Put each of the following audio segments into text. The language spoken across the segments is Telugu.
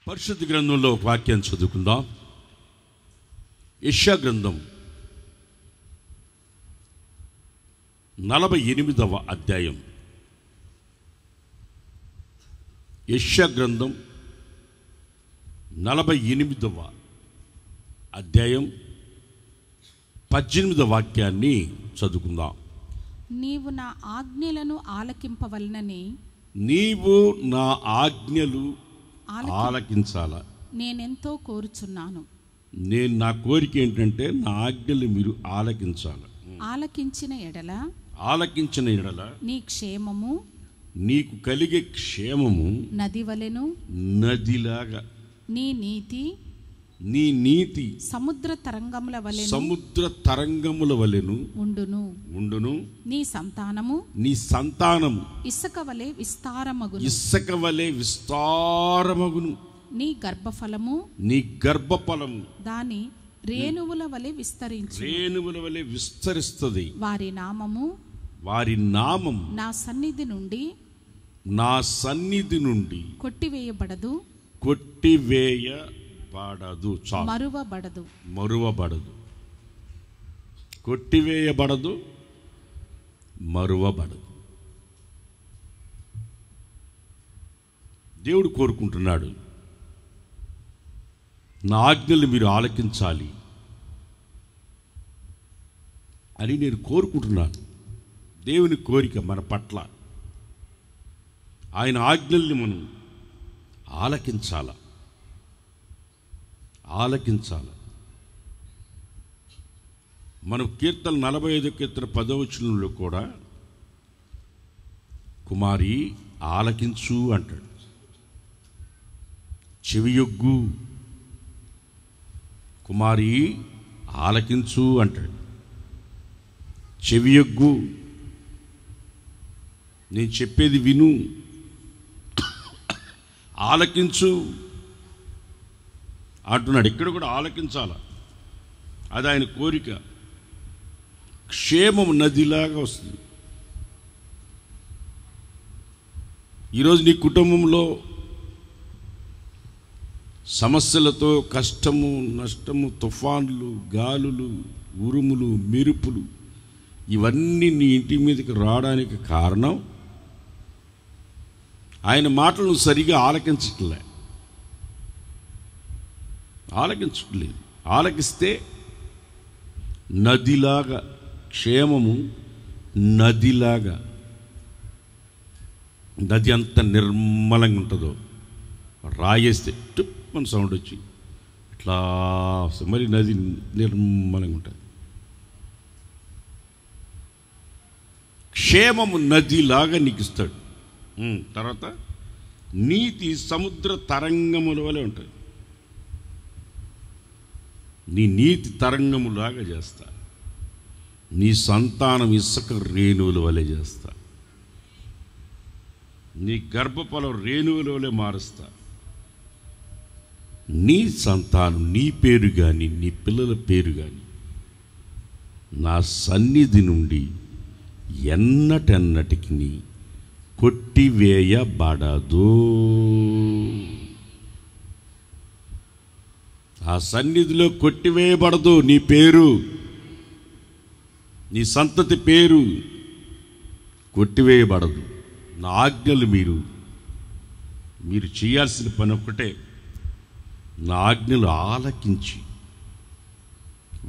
పరిశుద్ధ గ్రంథంలో ఒక వాక్యాన్ని చదువుకుందాం. యెషయా గ్రంథం 48వ అధ్యాయం. యెషయా గ్రంథం 48వ అధ్యాయం 18వ వాక్యాన్ని చదువుకుందాం. నీవు నా ఆజ్ఞలను ఆలకింపవలనని, నీవు నా ఆజ్ఞలు ఆలకించాలా. నేనెంతో కోరుచున్నాను. నేను నా కోరిక ఏంటంటే నా ఆజ్ఞలు మీరు ఆలకించాలి. ఆలకించిన ఎడల నీ క్షేమము, నీకు కలిగే క్షేమము నది వలెను, నదిలాగా, నీ నీతి సముద్ర తరంగముల వలెను ఉండును. నీ సంతానము ఇసుక వలె విస్తారమగును. నీ గర్భఫలము దాని రేణువుల వలె విస్తరిస్తుంది. వారి నామము నా సన్నిధి నుండి కొట్టివేయబడదు, మరువబడదు. కొట్టివేయబడదు, మరువబడదు. దేవుడు కోరుకుంటున్నాడు, నా ఆజ్ఞలు మీరు ఆలకించాలి అని నేను కోరుకుంటున్నాను. దేవుని కోరిక మన పట్ల, ఆయన ఆజ్ఞల్ని మనం ఆలకించాల. మనం కీర్తన 45 కీర్తన 10వ వచనంలో కూడా కుమారి ఆలకించు అంటాడు. చెవియొగ్గు, కుమారి ఆలకించు అంటాడు. చెవియొగ్గు, నేను చెప్పేది విను, ఆలకించు అంటున్నాడు. ఇక్కడ కూడా ఆలకించాల, అది ఆయన కోరిక. క్షేమం నదిలాగా వస్తుంది. ఈరోజు నీ కుటుంబంలో సమస్యలతో, కష్టము, నష్టము, తుఫాన్లు, గాలులు, ఉరుములు, మెరుపులు ఇవన్నీ నీ ఇంటి మీదకి రావడానికి కారణం ఆయన మాటలను సరిగా ఆలకించట్లేదు. ఆలకిస్తే నదిలాగా, క్షేమము నదిలాగా, నది అంత నిర్మలంగా ఉంటుందో, రాయేస్తే టుప్పని సౌండ్ వచ్చి ఇట్లా మరి నది నిర్మలంగా ఉంటుంది. క్షేమము నదిలాగా నీకు ఇస్తాడు. తర్వాత నీతి సముద్ర తరంగముల వలె ఉంటుంది. నీ నీతి తరంగములాగా చేస్తా. నీ సంతానం ఇసుక రేణువుల వలె చేస్తా. నీ గర్భఫలం రేణువుల వలె మారుస్తా. నీ సంతానం, నీ పేరు కానీ, నీ పిల్లల పేరు కానీ నా సన్నిధి నుండి ఎన్నటెన్నటికి కొట్టివేయబడదు. ఆ సన్నిధిలో కొట్టివేయబడదు. నీ పేరు, నీ సంతతి పేరు కొట్టివేయబడదు. నా ఆజ్ఞలు మీరు చేయాల్సిన పని ఒక్కటే, నా ఆజ్ఞలు ఆలకించి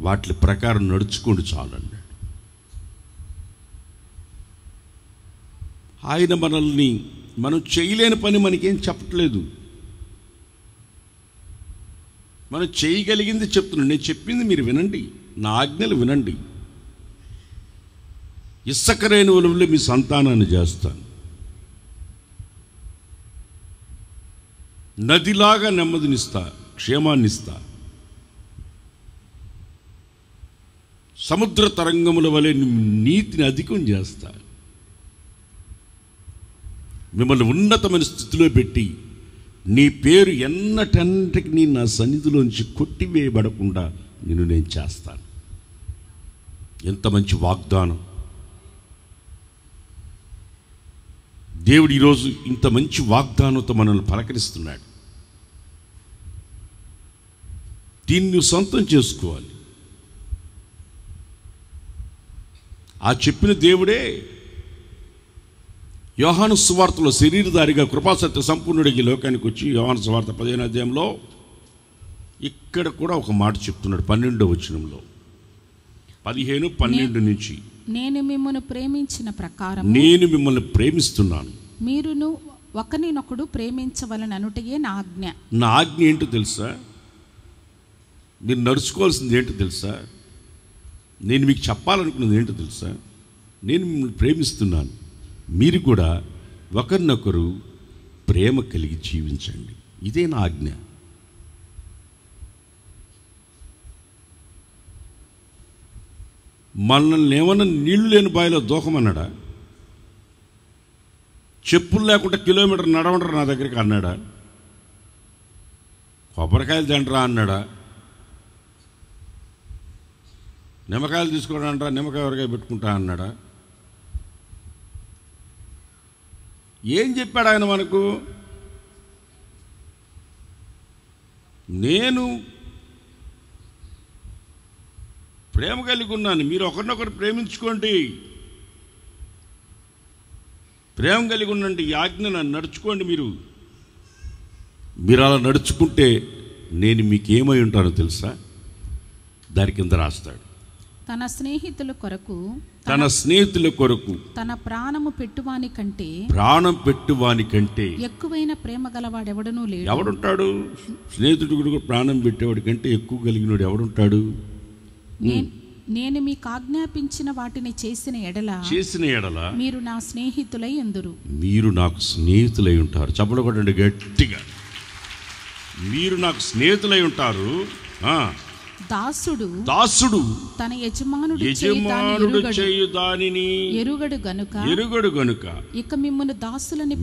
వాటి ప్రకారం నడుచుకోండి చాలండి. ఆయన మనం చేయలేని పని మనకేం చెప్పట్లేదు. మనం చేయగలిగింది చెప్తున్నాడు. నేను చెప్పింది మీరు వినండి, నా ఆజ్ఞలు వినండి. ఇసుక రేణువుల వలె మీ సంతానాన్ని చేస్తాను. నదిలాగా నెమ్మదినిస్తా, క్షేమాన్నిస్తా. సముద్ర తరంగముల వలె నీతిని అధికం చేస్తా. మిమ్మల్ని ఉన్నతమైన స్థితిలో పెట్టి నీ పేరు ఎన్నటన్నిటికి నా సన్నిధిలోంచి కొట్టివేయబడకుండా నేను చేస్తాను. ఎంత మంచి వాగ్దానం! దేవుడు ఈరోజు ఇంత మంచి వాగ్దానంతో మనల్ని పలకరిస్తున్నాడు. దీన్ని నువ్వు సొంతం చేసుకోవాలి. ఆ చెప్పిన దేవుడే యోహాను సువార్తలో శరీరధారిగా కృపాసత్య సంపూర్ణుడికి ఈ లోకానికి వచ్చి యోహాను సువార్త 15వ అధ్యాయంలో ఇక్కడ కూడా ఒక మాట చెప్తున్నాడు. 12వ వచనంలో 15-12 నుంచి, నేను మిమ్మల్ని ప్రేమించిన ప్రకారం నేను మిమ్మల్ని ప్రేమిస్తున్నాను, మీరును ఒకరినొకడు ప్రేమించవలననుటయే నా ఆజ్ఞ. నా ఆజ్ఞ ఏంటో తెలుసా? మీరు నడుచుకోవాల్సింది ఏంటో తెలుసా? నేను మీకు చెప్పాలనుకున్నది ఏంటో తెలుసా? నేను మిమ్మల్ని ప్రేమిస్తున్నాను, మీరు కూడా ఒకరినొకరు ప్రేమ కలిగి జీవించండి. ఇదే నా ఆజ్ఞ. మనల్ని ఏమన్నా నీళ్లు లేని బావిలో దూకమన్నాడా? చెప్పులు లేకుండా కిలోమీటర్ నడవంటారు నా దగ్గరికి అన్నాడా? కొబ్బరికాయలు తింటరా అన్నాడా? నిమ్మకాయలు తీసుకోవడంటారా, నిమ్మకాయ ఎవరికాయ పెట్టుకుంటా అన్నాడా? ఏం చెప్పాడు ఆయన మనకు? నేను ప్రేమ కలిగి ఉన్నాను, మీరు ఒకరినొకరు ప్రేమించుకోండి, ప్రేమ కలిగి ఉండండి, ఈ ఆజ్ఞను నడుచుకోండి. మీరు అలా నడుచుకుంటే నేను మీకు ఏమై ఉంటానో తెలుసా? దాని కింద రాస్తాడు, తన స్నేహితుల కొరకు తన ప్రాణం పెట్టువాని కంటే ఎక్కువైన ప్రేమ గలవాడెవడనూ లేడు. ఎవడుంటాడు? స్నేహితుడు ప్రాణం పెట్టేవాడి కంటే ఎక్కువ కలిగినోడు ఎవడుంటాడు? నేను మీకు ఆజ్ఞాపించిన వాటిని చేసిన ఎడల మీరు నా స్నేహితులై ఉందురు. మీరు నాకు స్నేహితులై ఉంటారు. చప్పలు కొట్టండి గట్టిగా. మీరు నాకు స్నేహితులై ఉంటారు. దాసుడు తన యజమానుడు చేయు దానిని ఎరుగడు గనుక ఇక మిమ్మల్ని దాసులని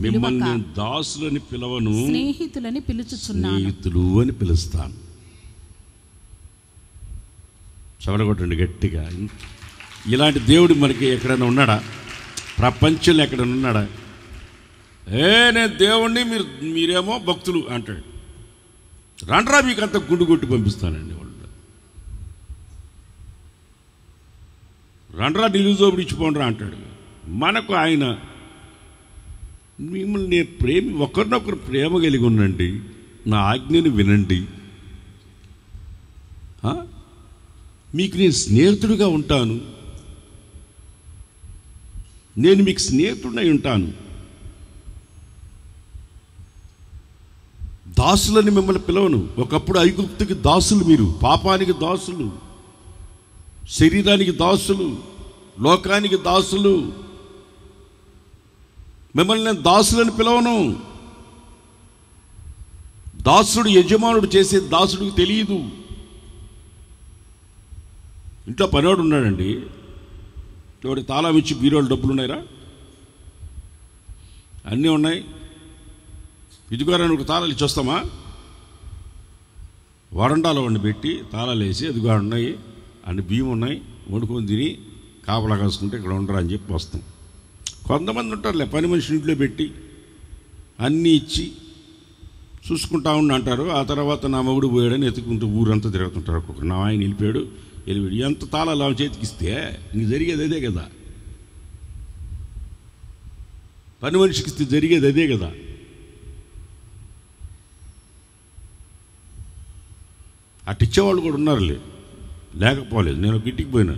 పిలవను, స్నేహితులని పిలుచుచున్నాను. స్నేహితులు అని పిలుస్తాను. చవరగొట్టండి గట్టిగా. ఇలాంటి దేవుడు మనకి ఎక్కడైనా ఉన్నాడా? ప్రపంచంలో ఎక్కడైనా ఉన్నాడా? నేను దేవుణ్ణి, మీరేమో భక్తులు అంటాడు. రండ్రా మీకు అంత గుండు కొట్టి పంపిస్తానండి వాళ్ళు. రండ్రా నిలుజోబుడు ఇచ్చిపోండ్రా అంటాడు. మనకు ఆయన మిమ్మల్ని ఒకరినొకరు ప్రేమ కలిగి ఉండండి, నా ఆజ్ఞను వినండి, మీకు నేను స్నేహితుడిగా ఉంటాను, నేను మీకు స్నేహితుడినై ఉంటాను. దాసులని మిమ్మల్ని పిలవను. ఒకప్పుడు ఐగుప్తుకి దాసులు, మీరు పాపానికి దాసులు, శరీరానికి దాసులు, లోకానికి దాసులు. మిమ్మల్ని నేను దాసులని పిలవను. దాసుడు యజమానుడు చేసే దాసుడికి తెలియదు. ఇంట్లో పనివాడు ఉన్నాడండి, ఎవరికి తాళం ఇచ్చి బీరోలు డబ్బులు ఉన్నాయిరా, అన్నీ ఉన్నాయి, ఇదిగోరా ఒక తాళాలు ఇచ్చి వస్తామా? వరండాలో వండి పెట్టి తాళాలు వేసి అదిగో ఉన్నాయి అన్ని బియ్యం ఉన్నాయి, వండుకొని తిని కాపలా కాసుకుంటే ఇక్కడ ఉండరా అని చెప్పి వస్తాం. కొంతమంది ఉంటారులే పని మనిషి ఇంట్లో పెట్టి అన్నీ ఇచ్చి చూసుకుంటా ఉండి అంటారు. ఆ తర్వాత నా మగుడు పోయాడని ఎత్తుకుంటూ ఊరంతా తిరుగుతుంటారు. ఒక్కొక్కరు నా ఆయన వెళ్ళిపోయాడు. ఎంత తాళాలు ఆమె చేతికి ఇస్తే ఇంక జరిగేది అదే కదా, పని మనిషికి ఇస్తే జరిగేది అదే కదా. అట్టిచ్చేవాళ్ళు కూడా ఉన్నారులే, లేకపోలేదు. నేను ఒక ఇంటికి పోయినా,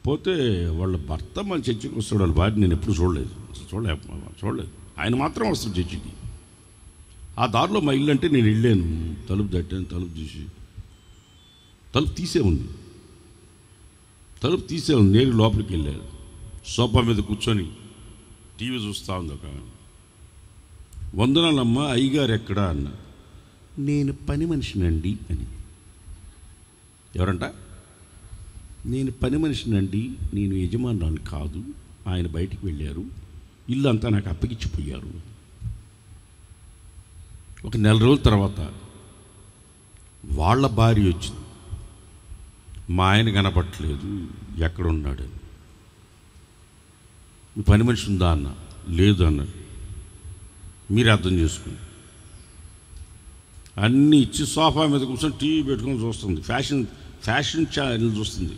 పోతే వాళ్ళ భర్త మన చర్చికి వస్తాడు, వాళ్ళ భార్య నేను ఎప్పుడు చూడలేదు. ఆయన మాత్రం వస్తాడు చర్చికి. ఆ దారిలో మా ఇల్లు అంటే నేను వెళ్ళాను, తలుపు తట్టాను, తలుపు తీసే ఉంది. నేను లోపలికి వెళ్ళాను. సోఫా మీద కూర్చొని టీవీ చూస్తూ ఉంది ఒక. వందనాలమ్మ, అయ్యగారు ఎక్కడా అన్న. నేను పని మనిషినండి అని. ఎవరంట? నేను పని మనిషినండి, నేను యజమానురాలు కాదు, ఆయన బయటికి వెళ్ళారు, ఇల్లు అంతా నాకు అప్పగిచ్చిపోయారు. ఒక నెల రోజుల తర్వాత వాళ్ళ భార్య వచ్చింది. మా ఆయన కనపట్లేదు, ఎక్కడున్నాడని. మీ పని మనిషి ఉందా అన్న. లేదు అన్నాడు. మీరు అర్థం చేసుకుని అన్నీ ఇచ్చి సోఫా మీద కూర్చొని టీవీ పెట్టుకొని చూస్తుంది. ఫ్యాషన్ ఛానల్ చూస్తుంది.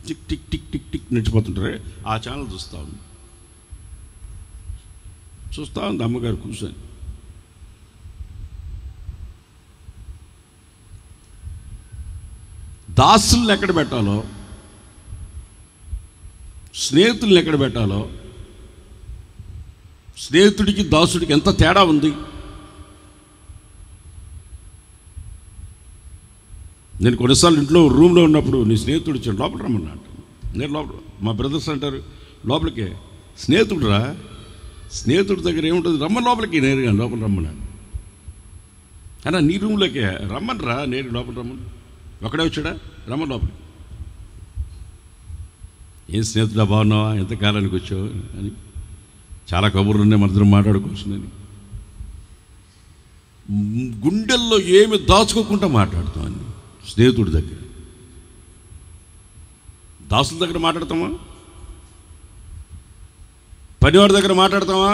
Tick tick tick tick tick నడిచిపోతుంటారే ఆ ఛానల్ చూస్తూ ఉంది అమ్మగారు కూర్చొని. దాసుల్ని ఎక్కడ పెట్టాలో, స్నేహితుల్ని ఎక్కడ పెట్టాలో, స్నేహితుడికి దాసుడికి ఎంత తేడా ఉంది. నేను కొన్నిసార్లు ఇంట్లో రూమ్లో ఉన్నప్పుడు నీ స్నేహితుడు వచ్చాడు లోపల రమ్మన్నా అంటాను. నేను లోపల, మా బ్రదర్స్ అంటారు లోపలికే, స్నేహితుడురా, స్నేహితుడి దగ్గర ఏముంటుంది, రమ్మని లోపలికి, నేరుగా లోపల రమ్మన్నాను. అన్నా నీ రూమ్లోకే రమ్మని రా, నేరు లోపల రమ్మని. ఒకడే వచ్చాడా, రమ్మని లోపలికి. ఏం స్నేహితుడా బాగున్నావా, ఎంతకాలానికి వచ్చావు అని. చాలా కబుర్లు ఉన్నాయి, మన ఇద్దరం మాట్లాడుకోవచ్చునని. గుండెల్లో ఏమి దాచుకోకుండా మాట్లాడుతామని స్నేహితుడి దగ్గర. దాసుల దగ్గర మాట్లాడతామా, పనివాడి దగ్గర మాట్లాడతామా?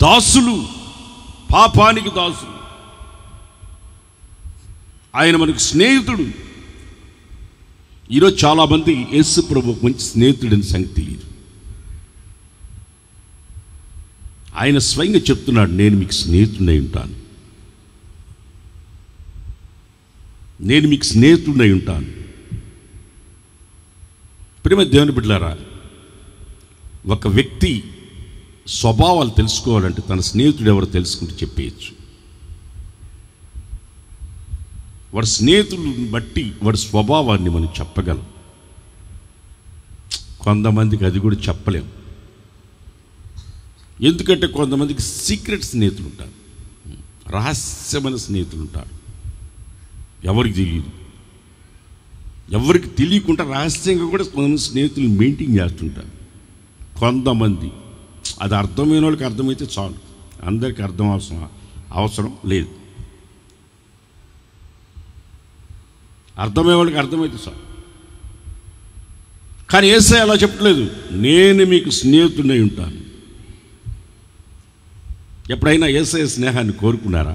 దాసులు, పాపానికి దాసులు. ఆయన మనకు స్నేహితుడు. ఈరోజు చాలామంది యేసు ప్రభువుకు మంచి స్నేహితుడని సంగతి తెలియదు. ఆయన స్వయంగా చెప్తున్నాడు, నేను మీకు స్నేహితుడై ఉంటాను, నేను మీకు స్నేహితుడై ఉంటాను. ప్రేమ దేవుని బిడ్డలారా, ఒక వ్యక్తి స్వభావాలు తెలుసుకోవాలంటే తన స్నేహితుడు ఎవరో తెలుసుకుంటే చెప్పేయచ్చు. వాడి స్నేహితులను బట్టి వాడి స్వభావాన్ని మనం చెప్పగలం. కొంతమందికి అది కూడా చెప్పలేం. ఎందుకంటే కొంతమందికి సీక్రెట్ స్నేహితులు ఉంటారు, రహస్యమైన స్నేహితులు ఉంటారు. ఎవరికి తెలియదు, ఎవరికి తెలియకుండా రహస్యంగా కూడా కొంతమంది స్నేహితులు మెయింటైన్ చేస్తుంటారు. కొంతమంది అది అర్థమైన వాళ్ళకి అర్థమైతే చాలు, అందరికీ అర్థం అవసరం లేదు. అర్థమయ్యే వాళ్ళకి అర్థమైతే చాలు. కానీ యేసయ్య అలా చెప్పట్లేదు, నేను మీకు స్నేహితుడై ఉంటాను. ఎప్పుడైనా యేసయ్య స్నేహాన్ని కోరుకున్నారా?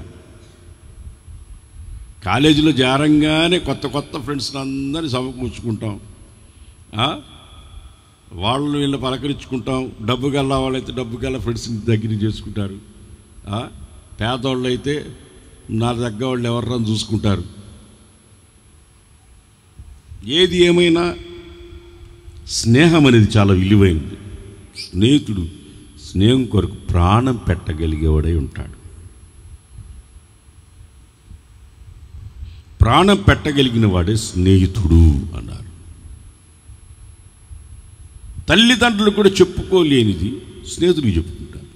కాలేజీలో జారంగానే కొత్త కొత్త ఫ్రెండ్స్ని అందరినీ సమకూర్చుకుంటాం, వాళ్ళు వీళ్ళు పలకరించుకుంటాం. డబ్బు గల్లా వాళ్ళైతే డబ్బు గల్లా ఫ్రెండ్స్ని దగ్గర చేసుకుంటారు. పేదవాళ్ళు అయితే నా దగ్గర వాళ్ళు ఎవరన్నా చూసుకుంటారు. ఏది ఏమైనా స్నేహం అనేది చాలా విలువైనది. స్నేహితుడు స్నేహం కొరకు ప్రాణం పెట్టగలిగేవాడై ఉంటాడు. ప్రాణం పెట్టగలిగిన వాడే స్నేహితుడు అన్నారు. తల్లిదండ్రులు కూడా చెప్పుకోలేనిది స్నేహితుడికి చెప్పుకుంటారు.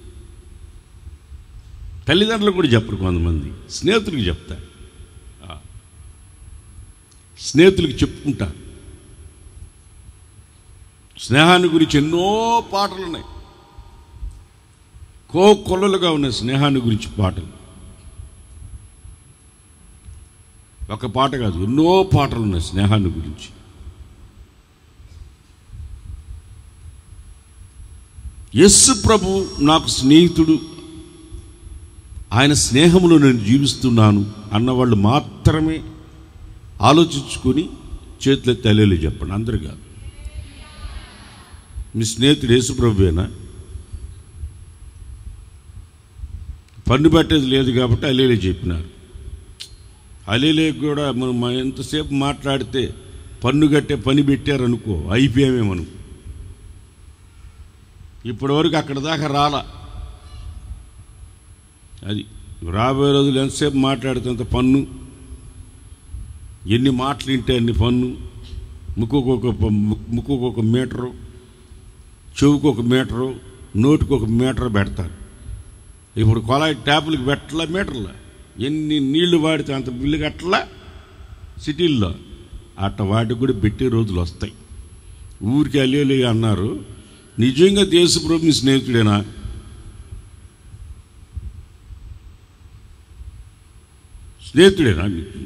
తల్లిదండ్రులు కూడా చెప్పరు, కొంతమంది స్నేహితుడికి చెప్తారు, స్నేహితులకి చెప్పుకుంటారు. స్నేహాన్ని గురించి ఎన్నో పాటలు ఉన్నాయి, కొల్లలుగా ఉన్నాయి స్నేహాన్ని గురించి పాటలు. ఒక పాట కాదు, ఎన్నో పాటలు ఉన్నాయి స్నేహాన్ని గురించి. యేసు ప్రభు నాకు స్నేహితుడు, ఆయన స్నేహంలో నేను జీవిస్తున్నాను అన్నవాళ్ళు మాత్రమే ఆలోచించుకొని చేతుల తల్లిలో చెప్పండి. అందరు కాదు. మీ స్నేహితుడు యేసు ప్రభువేనా? పన్ను పెట్టేది లేదు కాబట్టి అలేలే చెప్పినారు. అలేలే కూడా మనం ఎంతసేపు మాట్లాడితే పన్ను కట్టే పని పెట్టారనుకో అయిపోయామే మనం. ఇప్పటివరకు అక్కడ దాకా రాలా. అది రాబోయే రోజులు ఎంతసేపు మాట్లాడితే అంత పన్ను, ఎన్ని మాటలు వింటే అన్ని పన్ను. ముక్కుకు ఒక మీటరు, చెవుకు ఒక మీటరు, నోటికి ఒక మీటర్ పెడతారు. ఇప్పుడు కొలాయి ట్యాపులకి పెట్టలా, మీటర్లా ఎన్ని నీళ్లు వాడితే అంత బిల్లు కట్టలా. సిటీల్లో అట్ట వాటికి కూడా పెట్టే రోజులు వస్తాయి. ఊరికి అల్లేలే అన్నారు. నిజంగా యేసుప్రభు మీ స్నేహితుడేనా? స్నేహితుడేనా మీకు?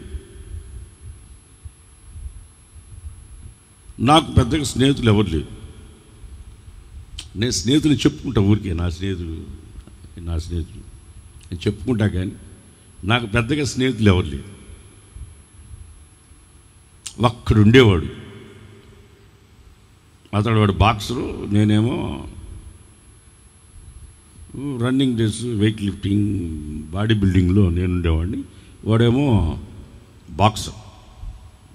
నాకు పెద్దగా స్నేహితులు ఎవరు లేరు. నేను స్నేహితులు చెప్పుకుంటా ఊరికే, నా స్నేహితుడు. నేను చెప్పుకుంటా, కానీ నాకు పెద్దగా స్నేహితులు ఎవరు లేరు. ఒక్కడు ఉండేవాడు, అతడు వాడు బాక్సరు, నేనేమో running race, weight lifting, body బిల్డింగ్లో నేను ఉండేవాడిని. వాడేమో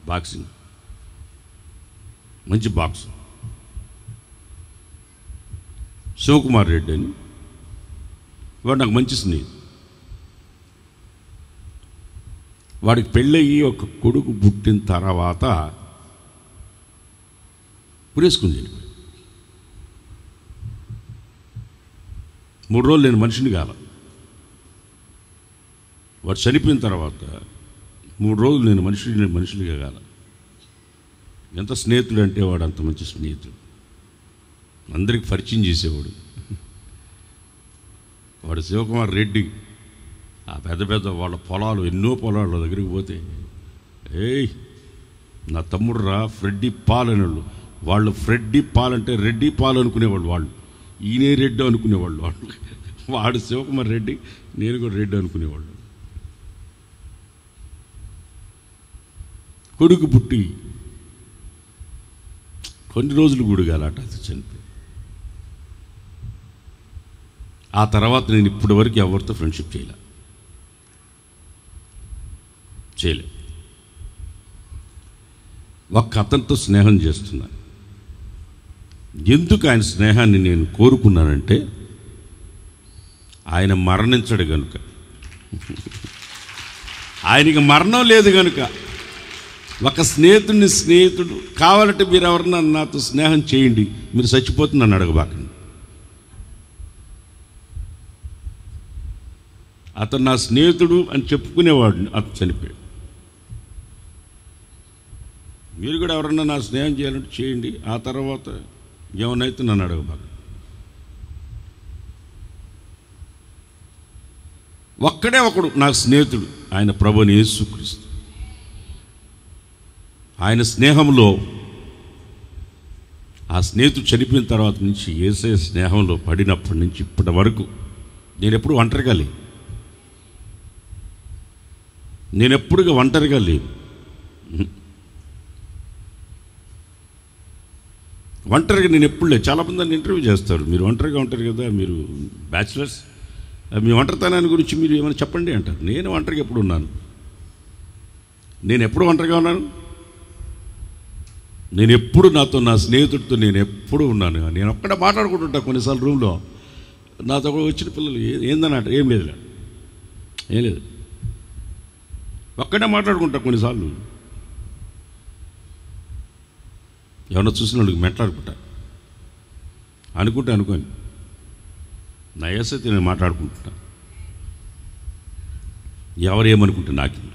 బాక్సింగ్, మంచి బాక్సర్. శివకుమార్ రెడ్డి అని వాడు నాకు మంచి స్నేహితుడు. వాడికి పెళ్ళయ్యి ఒక కొడుకు పుట్టిన తర్వాత పురేసుకుని వెళ్ళిపోయి 3 రోజులు నేను మనిషిని కాల. వాడు చనిపోయిన తర్వాత 3 రోజులు నేను మనుషులుగా కాల. ఎంత స్నేహితుడు అంటే వాడు అంత మంచి స్నేహితుడు, అందరికి పరిచయం చేసేవాడు. వాడు శివకుమార్ రెడ్డి. ఆ పెద్ద వాళ్ళ పొలాలు, ఎన్నో పొలాలు దగ్గరికి పోతే, ఏయ్ నా తమ్ముడు రా ఫ్రెడ్డి పాల్ అనేవాళ్ళు. వాళ్ళు ఫ్రెడ్డి పాల్ అంటే రెడ్డి పాల్ అనుకునేవాళ్ళు, వాళ్ళు ఈయనే రెడ్డి అనుకునేవాళ్ళు. వాడు శివకుమార్ రెడ్డి, నేను కూడా రెడ్డి అనుకునేవాళ్ళు. కొడుకు పుట్టి కొన్ని రోజులు గుడిగాలట, అది చనిపోయి. ఆ తర్వాత నేను ఇప్పటి వరకు ఎవరితో ఫ్రెండ్షిప్ చేయలే. ఒక్క అతనితో స్నేహం చేస్తున్నాను. ఎందుకు ఆయన స్నేహాన్ని నేను కోరుకున్నానంటే, ఆయన మరణించడు కనుక, ఆయనకి మరణం లేదు కనుక. ఒక స్నేహితుడు కావాలంటే మీరు ఎవరన్నా నాతో స్నేహం చేయండి, మీరు చచ్చిపోతున్నాను అడగబాకండి. అతను నా స్నేహితుడు అని చెప్పుకునేవాడిని, అతను చనిపోయాడు. మీరు కూడా ఎవరన్నా నా స్నేహం చేయాలంటే చేయండి, ఆ తర్వాత ఏమన్నైతే నన్ను అడగబాకండి. ఒక్కడే ఒకడు నా స్నేహితుడు, ఆయన ప్రభువైన యేసుక్రీస్తు. ఆయన స్నేహంలో, ఆ స్నేహితుడు చనిపోయిన తర్వాత నుంచి యేసయ్య స్నేహంలో పడినప్పటి నుంచి ఇప్పటి వరకు నేను ఎప్పుడు ఒంటరిగా లేను. ఒంటరిగా నేను ఎప్పుడు లేదు. చాలామంది నన్ను ఇంటర్వ్యూ చేస్తారు, మీరు ఒంటరిగా ఉంటారు కదా, మీరు బ్యాచిలర్స్, మీ ఒంటరితనాన్ని గురించి మీరు ఏమైనా చెప్పండి అంటారు. నేను ఒంటరిగా ఎప్పుడు ఉన్నాను? నేను ఎప్పుడు ఒంటరిగా ఉన్నాను? నేను ఎప్పుడు నాతో, నా స్నేహితుడితో నేను ఎప్పుడు ఉన్నాను. నేను ఒక్కడే మాట్లాడుకుంటుంటా. కొన్నిసార్లు రూమ్లో నాతో వచ్చిన పిల్లలు ఏందన్నట్టు, ఏం లేదు, ఒక్కడే మాట్లాడుకుంటా. కొన్నిసార్లు ఎవరన్నా చూసిన వాళ్ళకి మెట్లాడుకుంటా, అనుకోని నా యేసైతే నేను మాట్లాడుకుంటున్నా. ఎవరేమనుకుంటే నాకెందుకు?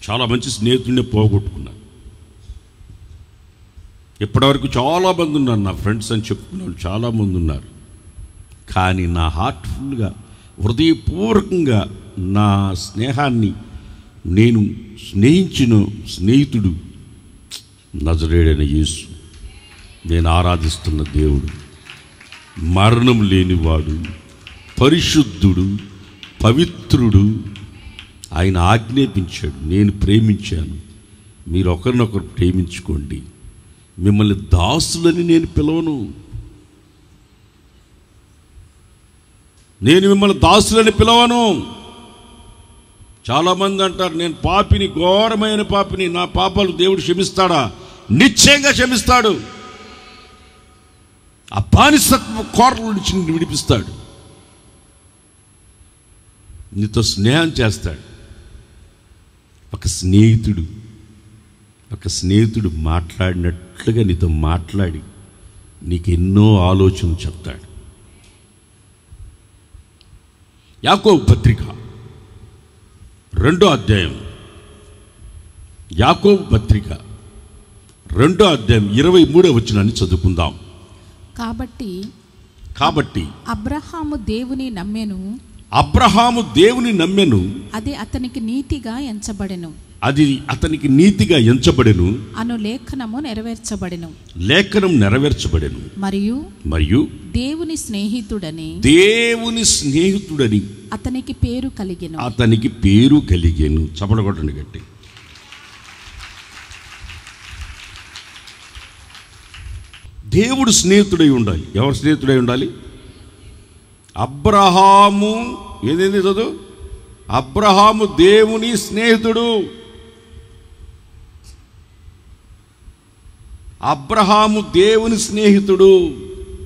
చాలా మంచి స్నేహితుడిని పోగొట్టుకున్నాను. ఇప్పటివరకు చాలామంది ఉన్నారు నా ఫ్రెండ్స్ అని చెప్పుకునే వాళ్ళు, చాలామంది ఉన్నారు. కానీ నా హార్ట్ఫుల్గా, హృదయపూర్వకంగా నా స్నేహాన్ని నేను స్నేహించిన స్నేహితుడు నజరేయుడైన యేసు, నేను ఆరాధిస్తున్న దేవుడు, మరణం లేనివాడు, పరిశుద్ధుడు, పవిత్రుడు. ఆయన ఆజ్ఞాపించాడు, నేను ప్రేమించాను, మీరు ఒకరినొకరు ప్రేమించుకోండి. మిమ్మల్ని దాసులని నేను పిలవను. చాలామంది అంటారు, నేను పాపిని, ఘోరమైన పాపిని, నా పాపాలు దేవుడు క్షమిస్తాడా? నిశ్చయంగా క్షమిస్తాడు. ఆ బానిసత్వ కోరల నుంచి నిన్ను విడిపిస్తాడు, నీతో స్నేహం చేస్తాడు. ఒక స్నేహితుడు మాట్లాడినట్లుగా నీతో మాట్లాడి నీకు ఎన్నో ఆలోచనలు చెప్తాడు. యాకోబు పత్రిక 2వ అధ్యాయం, యాకోబు పత్రిక 2వ అధ్యాయం 23వ వచనాన్ని చదువుకుందాం. కాబట్టి అబ్రహాము దేవుని నమ్మెను, అది అతనికి నీతిగా ఎంచబడెను. అది అతనికి నీతిగా ఎంచబడెను అను లేఖనము నెరవేర్చబడెను. లేఖనం నెరవేర్చబడెను. మరియు దేవుని స్నేహితుడని అతనికి పేరు కలిగెను. చపడగొట్టండి గట్టి. దేవుడు స్నేహితుడై ఉండాలి. ఎవరు స్నేహితుడై ఉండాలి? అబ్రహాము. ఏదేంది చదువు? అబ్రహాము దేవుని స్నేహితుడు. అబ్రహాము దేవుని స్నేహితుడు.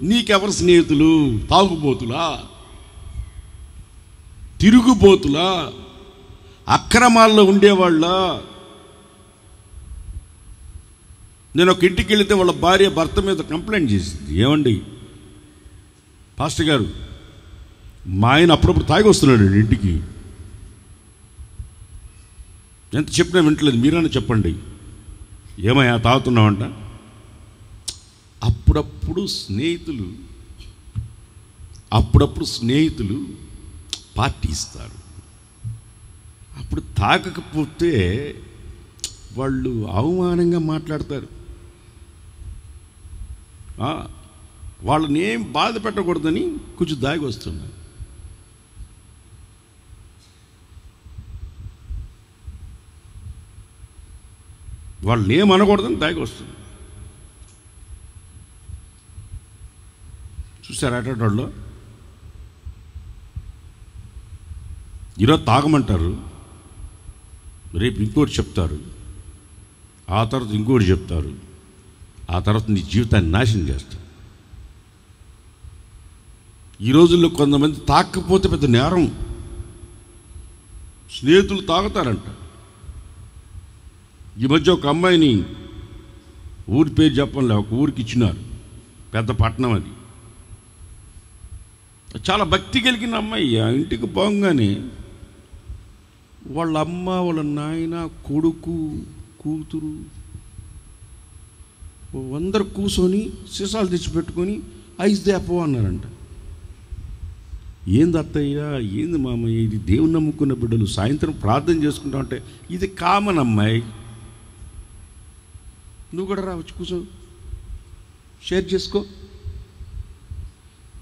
నీకెవరు స్నేహితులు? తాగుబోతులా, తిరుగుబోతులా, అక్రమాల్లో ఉండేవాళ్ళ? నేను ఒక ఇంటికి వెళితే వాళ్ళ భార్య భర్త మీద కంప్లైంట్ చేసింది. ఏమండి పాస్టర్ గారు, మా ఆయన అప్పుడప్పుడు తాగి వస్తున్నాడు ఇంటికి, ఎంత చెప్పినా వింటలేదు, మీరైనా చెప్పండి, ఏమయ్యా తాగుతున్నావంట? అప్పుడప్పుడు స్నేహితులు పార్టీ ఇస్తారు. అప్పుడు తాగకపోతే వాళ్ళు అవమానంగా మాట్లాడతారు. వాళ్ళని ఏం బాధ పెట్టకూడదని కొంచెం దాగి వస్తున్నారు. వాళ్ళని ఏం అనకూడదని దాగి వస్తుంది. చూసారు అటోళ్ళు? ఈరోజు తాగమంటారు, రేపు ఇంకోటి చెప్తారు, ఆ తర్వాత ఇంకోటి చెప్తారు, ఆ తర్వాత నీ జీవితాన్ని నాశనం చేస్తారు. ఈ రోజుల్లో కొంతమంది తాగకపోతే పెద్ద నేరం. స్నేహితులు తాగుతారంట. ఈ మధ్య ఒక అమ్మాయిని, ఊరి పేరు చెప్పంలే, ఒక ఊరికి ఇచ్చినారు, పెద్ద పట్టణం అది. చాలా భక్తి కలిగిన అమ్మాయి. ఆ ఇంటికి పోగానే వాళ్ళ అమ్మ, వాళ్ళ నాయన, కొడుకు, కూతురు అందరు కూర్చొని సీసాలు తెచ్చిపెట్టుకొని ఐస్ దేపో అన్నారంట. ఏంది అత్తయ్య, ఏంది మామయ్య, ఇది దేవుని నమ్ముకున్న బిడ్డలు సాయంత్రం ప్రార్థన చేసుకుంటా ఉంటే ఇది కామన్ అమ్మాయి, నువ్వు కూడా రావచ్చు, కూర్చో, షేర్ చేసుకో.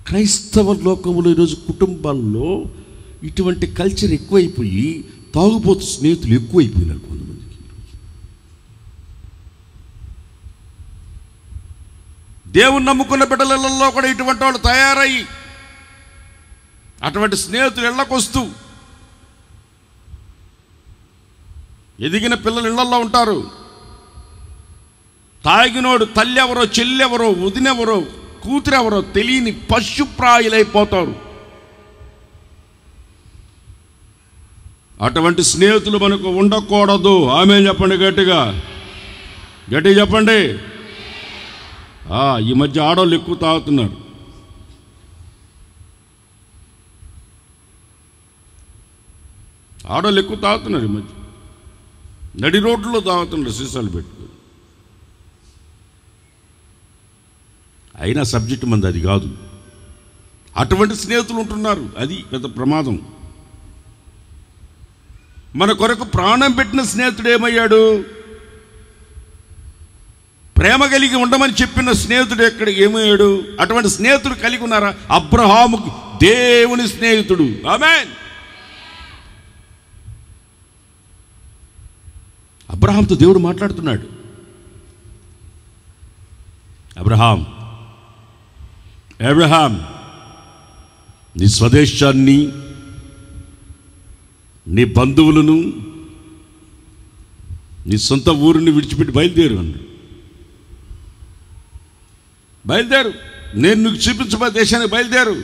క్రైస్తవ లోకములో ఈరోజు కుటుంబాల్లో ఇటువంటి కల్చర్ ఎక్కువైపోయి తాగుబోతు స్నేహితులు ఎక్కువైపోయినారు కొంతమందికి. దేవుని నమ్ముకున్న బిడ్డలలో కూడా ఇటువంటి వాళ్ళు తయారయ్యి అటువంటి స్నేహితులు ఇళ్లకొస్తూ, ఎదిగిన పిల్లలు ఇళ్లలో ఉంటారు, తాగినోడు తల్లి ఎవరో, చెల్లెవరో, వదినెవరో, కూతురెవరో తెలియని పశుప్రాయులైపోతారు. అటువంటి స్నేహితులు మనకు ఉండకూడదు. ఆమె చెప్పండి, గట్టిగా చెప్పండి. ఈ మధ్య ఆడవాళ్ళు ఎక్కువ తాగుతున్నారు. ఆడవాళ్ళు ఎక్కువ తాగుతున్నారు ఈ మధ్య. నడి రోడ్లలో తాగుతున్నారు సీసాలు పెట్టుకుని. అయినా సబ్జెక్ట్ మంది అది కాదు. అటువంటి స్నేహితులు ఉంటున్నారు, అది పెద్ద ప్రమాదం. మన కొరకు ప్రాణం పెట్టిన స్నేహితుడు ఏమయ్యాడు? ప్రేమ కలిగి ఉండమని చెప్పిన స్నేహితుడు ఏమయ్యాడు? అటువంటి స్నేహితుడు కలిగి ఉన్నారా? అబ్రహాము దేవుని స్నేహితుడు. ఆమేన్. అబ్రహాంతో దేవుడు మాట్లాడుతున్నాడు. అబ్రహాం, నీ స్వదేశాన్ని, నీ బంధువులను, నీ సొంత ఊరిని విడిచిపెట్టి బయలుదేరు అన్నాడు. బయలుదేరు, నేను నీకు చూపించబోయే దేశానికి బయలుదేరు.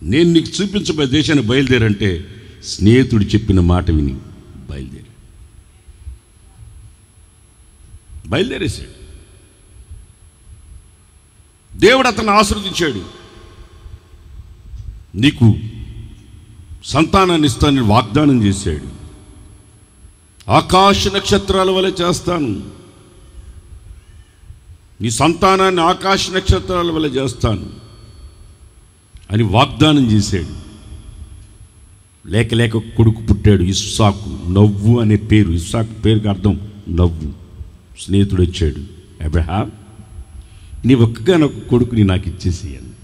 నేను నీకు చూపించబోయే దేశానికి బయలుదేరంటే స్నేహితుడు చెప్పిన మాట విని బయలుదేరేశాడు. దేవుడు అతన్ని ఆశీర్వదించాడు. నీకు సంతానాన్ని ఇస్తానని వాగ్దానం చేశాడు. ఆకాశ నక్షత్రాల వలె చేస్తాను, నీ సంతానాన్ని ఆకాశ నక్షత్రాల వలె చేస్తాను అని వాగ్దానం చేశాడు. లేక లేక కొడుకు పుట్టాడు ఇస్సాకు. నవ్వు అనే పేరు, ఇస్సాకు పేరుకి అర్థం నవ్వు. స్నేహితుడు వచ్చాడు, అబ్రహాం నీ ఒక్కగానొక్క కొడుకుని నాకు ఇచ్చేసేయండి,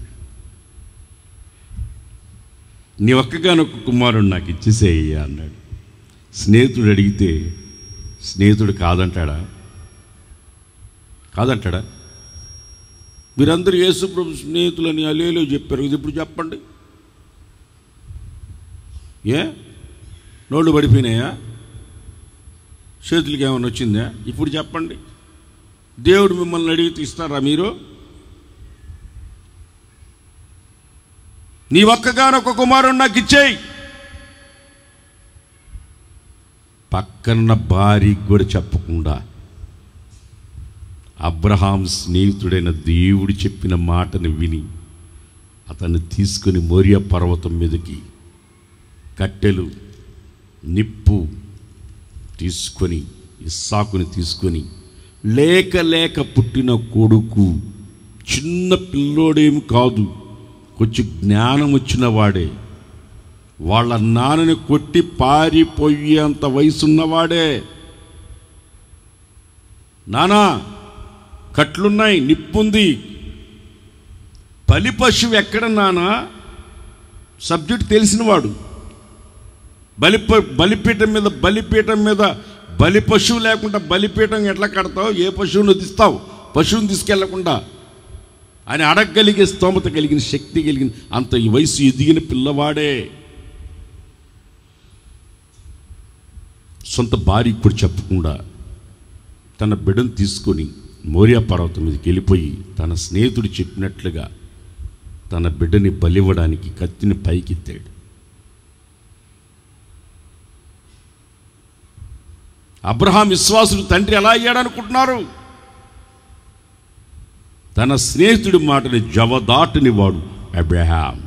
నీ ఒక్కగానొక్క కుమారుడు నాకు ఇచ్చేసేయ్యా అన్నాడు. స్నేహితుడు అడిగితే స్నేహితుడు కాదంటాడా? కాదంటాడా? మీరందరూ యేసు ప్రభు స్నేహితులని అలేలో చెప్పారు, ఇది ఇప్పుడు చెప్పండి. ఏ నోళ్ళు పడిపోయినాయా? చేతులకి ఏమైనా వచ్చిందా? ఇప్పుడు చెప్పండి. దేవుడు మిమ్మల్ని అడిగితే ఇస్తారా మీరు? నీ ఒక్కగానొక్క కుమారుడు నాకు ఇచ్చేయి. పక్కన భార్యకి కూడా చెప్పకుండా అబ్రహాం స్నేహితుడైన దేవుడు చెప్పిన మాటను విని అతన్ని తీసుకొని మోరియా పర్వతం మీదకి కట్టెలు నిప్పు తీసుకొని ఇస్సాకుని తీసుకొని లేక లేక పుట్టిన కొడుకు, చిన్న పిల్లోడేమి కాదు, కొంచెం జ్ఞానం వచ్చిన వాడే, వాళ్ళ నాన్నని కొట్టి పారిపోయేంత వయసున్నవాడే. నానా కట్లున్నాయి, నిప్పుంది, బలి పశువు ఎక్కడ నానా? సబ్జెక్ట్ తెలిసినవాడు. బలిపీఠం మీద బలి పశువు లేకుండా బలిపీఠం ఎట్లా కడతావు? ఏ పశువును వదిస్తావు పశువుని తీసుకెళ్లకుండా అని అడగగలిగే స్తోమత కలిగిన, శక్తి కలిగిన, అంత ఈ వయసు ఎదిగిన పిల్లవాడే. సొంత భార్యకు కూడా చెప్పకుండా తన బిడ్డను తీసుకొని మోరియా పర్వతం మీదకి వెళ్ళిపోయి తన స్నేహితుడు చెప్పినట్లుగా తన బిడ్డని బలివ్వడానికి కత్తిని పైకెత్తాడు. అబ్రహాం విశ్వాసుడు తండ్రి ఎలా అయ్యాడు అనుకుంటున్నారు? తన స్నేహితుడి మాటని జవదాటని వాడు అబ్రహాం.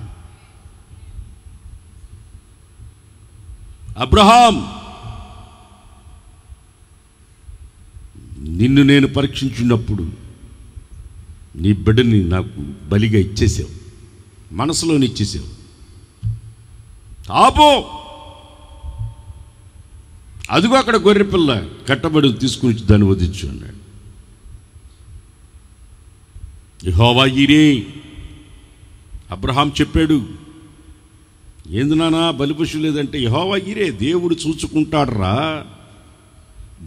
అబ్రహాం, నిన్ను నేను పరీక్షించినప్పుడు నీ బిడ్డని నాకు బలిగా ఇచ్చేసావు, మనసులోని ఇచ్చేసావు. ఆపో, అదిగో అక్కడ గొర్రెపిల్ల కట్టబడి తీసుకుని దాన్ని వదిలించు అన్నాడు. యెహోవా ఈరే. అబ్రహాం చెప్పాడు, ఏంది నానా బలి పశువు లేదంటే? యెహోవా ఈరే, దేవుడు చూచుకుంటాడురా,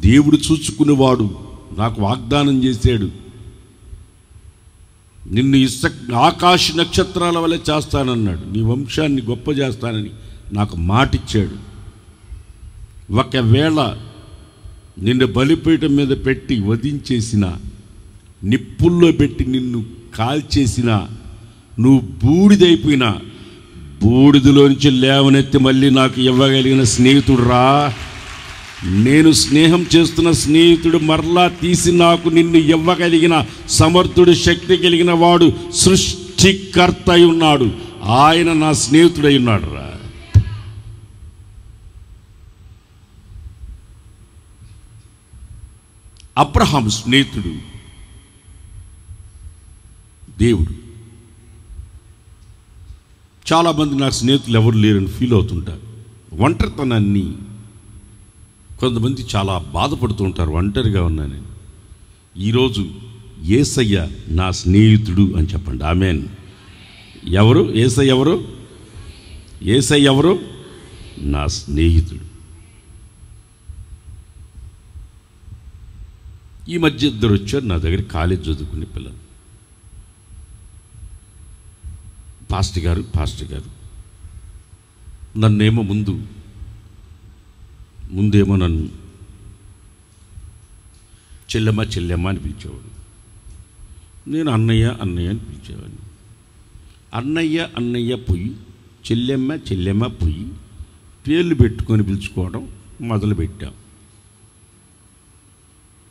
దేవుడు చూచుకునేవాడు. నాకు వాగ్దానం చేశాడు, నిన్ను ఆకాశ నక్షత్రాల వల్ల చేస్తానన్నాడు, నీ వంశాన్ని గొప్ప చేస్తానని నాకు మాటిచ్చాడు. ఒకవేళ నిన్ను బలిపీఠం మీద పెట్టి వధించేసిన, నిప్పుల్లో పెట్టి నిన్ను కాల్చేసిన, నువ్వు బూడిదైపోయినా బూడిదలోంచి లేవనెత్తి మళ్ళీ నాకు ఇవ్వగలిగిన స్నేహితుడు రా. నేను స్నేహం చేస్తున్న స్నేహితుడు మరలా తీసి నాకు నిన్ను ఇవ్వగలిగిన సమర్థుడు, శక్తి కలిగిన వాడు, సృష్టికర్త అయి ఉన్నాడు. ఆయన నా స్నేహితుడై ఉన్నాడు రా. అబ్రహాం స్నేహితుడు దేవుడు. చాలామంది నాకు స్నేహితులు ఎవరు లేరని ఫీల్ అవుతుంటారు. ఒంటరితనాన్ని కొంతమంది చాలా బాధపడుతూ ఉంటారు, ఒంటరిగా ఉన్నానని. ఈరోజు యేసయ్య నా స్నేహితుడు అని చెప్పండి. ఆమేన్. ఎవరు యేసయ్య? ఎవరు యేసయ్య? ఎవరు? నా స్నేహితుడు. ఈ మధ్య ఇద్దరు వచ్చారు నా దగ్గర, కాలేజ్ చదువుకునే పిల్లలు. పాస్టర్ గారు నన్నేమో ముందేమో నన్ను చెల్లెమ్మ అని పిలిచేవాడు. నేను అన్నయ్య అని పిలిచేవాడిని. అన్నయ్య పోయి చెల్లెమ్మ పోయి పేర్లు పెట్టుకొని పిలుచుకోవడం మొదలుపెట్టాం.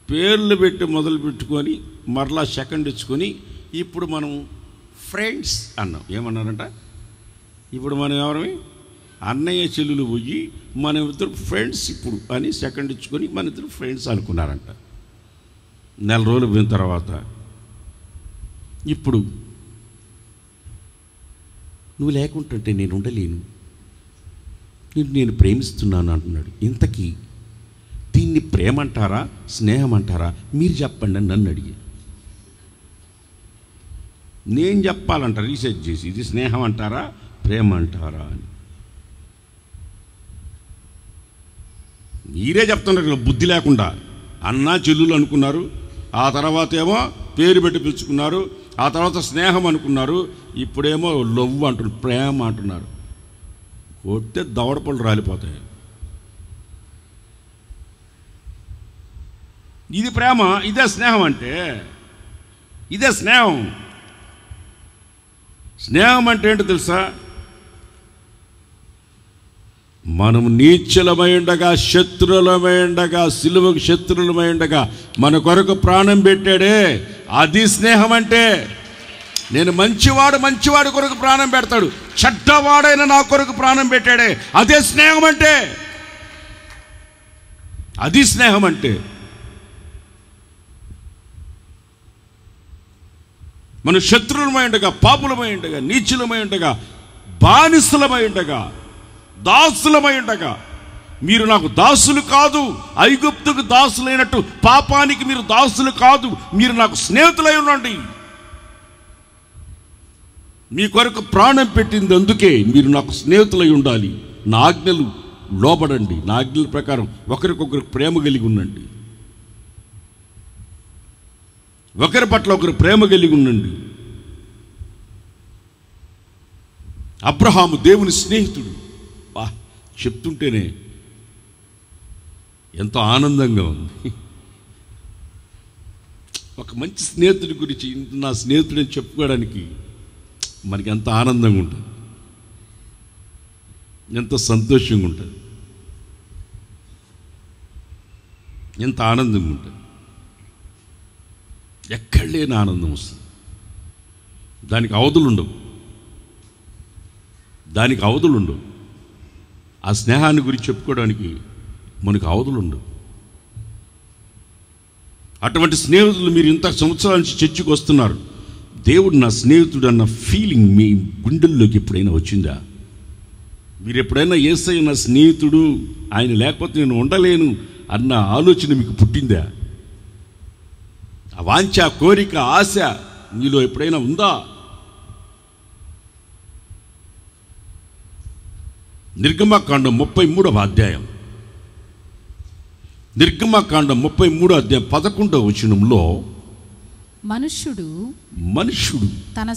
పేర్లు పెట్టి మొదలు పెట్టుకొని మరలా సెకండ్ ఇచ్చుకొని ఇప్పుడు మనం ఫ్రెండ్స్ అన్నాం. ఏమన్నారంట? ఇప్పుడు మనం ఎవరమే? అన్నయ్య చెల్లులు పోయి మన ఇద్దరు ఫ్రెండ్స్ ఇప్పుడు అని సెకండ్ ఇచ్చుకొని మన ఇద్దరు ఫ్రెండ్స్ అనుకున్నారంట. నెల రోజులు పోయిన తర్వాత ఇప్పుడు నువ్వు లేకుంటుంటే నేను ఉండలేను, నేను ప్రేమిస్తున్నాను అంటున్నాడు. ఇంతకీ దీన్ని ప్రేమ అంటారా, స్నేహం అంటారా? మీరు చెప్పండి అని నన్ను అడిగి. నేను చెప్పాలంట రీసెర్చ్ చేసి, ఇది స్నేహం అంటారా, ప్రేమ అంటారా అని. మీరే చెప్తున్నారు బుద్ధి లేకుండా. అన్న చెల్లులు అనుకున్నారు, ఆ తర్వాత ఏమో పేరు పెట్టి పిలుచుకున్నారు, ఆ తర్వాత స్నేహం అనుకున్నారు, ఇప్పుడేమో లవ్ అంటున్నారు, ప్రేమ అంటున్నారు. కొట్టే దవడపళ్ళు రాలిపోతాయి. ఇది ప్రేమ, ఇదే స్నేహం అంటే? ఇదే స్నేహం. స్నేహం అంటే ఏంటో తెలుసా? మనం నీచలమై ఉండగా, శత్రులమై ఉండగా, సిలువకు శత్రులమై ఉండగా మన కొరకు ప్రాణం పెట్టాడే, అది స్నేహం అంటే. నేను మంచివాడు కొరకు ప్రాణం పెడతాడు, చెడ్డవాడైన నా కొరకు ప్రాణం పెట్టాడే, అదే స్నేహం అంటే. అది స్నేహం అంటే. మన శత్రులమై ఉండగా, పాపులమై ఉండగా, నీచులమై ఉండగా, బానిసలమై ఉండగా, దాసులమై ఉండగా, మీరు నాకు దాసులు కాదు, ఐగుప్తుకు దాసులైనట్టు పాపానికి మీరు దాసులు కాదు, మీరు నాకు స్నేహితులై ఉండండి. మీ కొరకు ప్రాణం పెట్టింది అందుకే మీరు నాకు స్నేహితులై ఉండాలి. నా ఆజ్ఞలు లోబడండి, నా ఆజ్ఞల ప్రకారం ఒకరికొకరు ప్రేమ కలిగి ఉండండి, ఒకరి పట్ల ఒకరు ప్రేమ కలిగి ఉండండి. అబ్రహాము దేవుని స్నేహితుడు. చెప్తుంటేనే ఎంతో ఆనందంగా ఉంది. ఒక మంచి స్నేహితుడి గురించి, నా స్నేహితుడని చెప్పుకోవడానికి మనకి ఎంత ఆనందంగా ఉంటుంది, ఎంత సంతోషంగా ఉంటుంది, ఎంత ఆనందంగా ఉంటుంది. ఎక్కడ లేని ఆనందం వస్తుంది. దానికి అవధులు ఉండవు. ఆ స్నేహాన్ని గురించి చెప్పుకోవడానికి మనకు అవధులు ఉండవు. అటువంటి స్నేహితులు మీరు ఇంత సంవత్సరాల నుంచి చర్చకు వస్తున్నారు. దేవుడు నా స్నేహితుడు అన్న ఫీలింగ్ మీ గుండెల్లోకి ఎప్పుడైనా వచ్చిందా? మీరు ఎప్పుడైనా యేసయ్య నా స్నేహితుడు, ఆయన లేకపోతే నేను ఉండలేను అన్న ఆలోచన మీకు పుట్టిందా? ఆ వాంఛ, కోరిక, ఆశ మీలో ఎప్పుడైనా ఉందా? నిర్గమకాండం 33వ అధ్యాయం, నిర్గమకాండం 33వ అధ్యాయం 11వ వచనంలో, మనుష్యుడు తన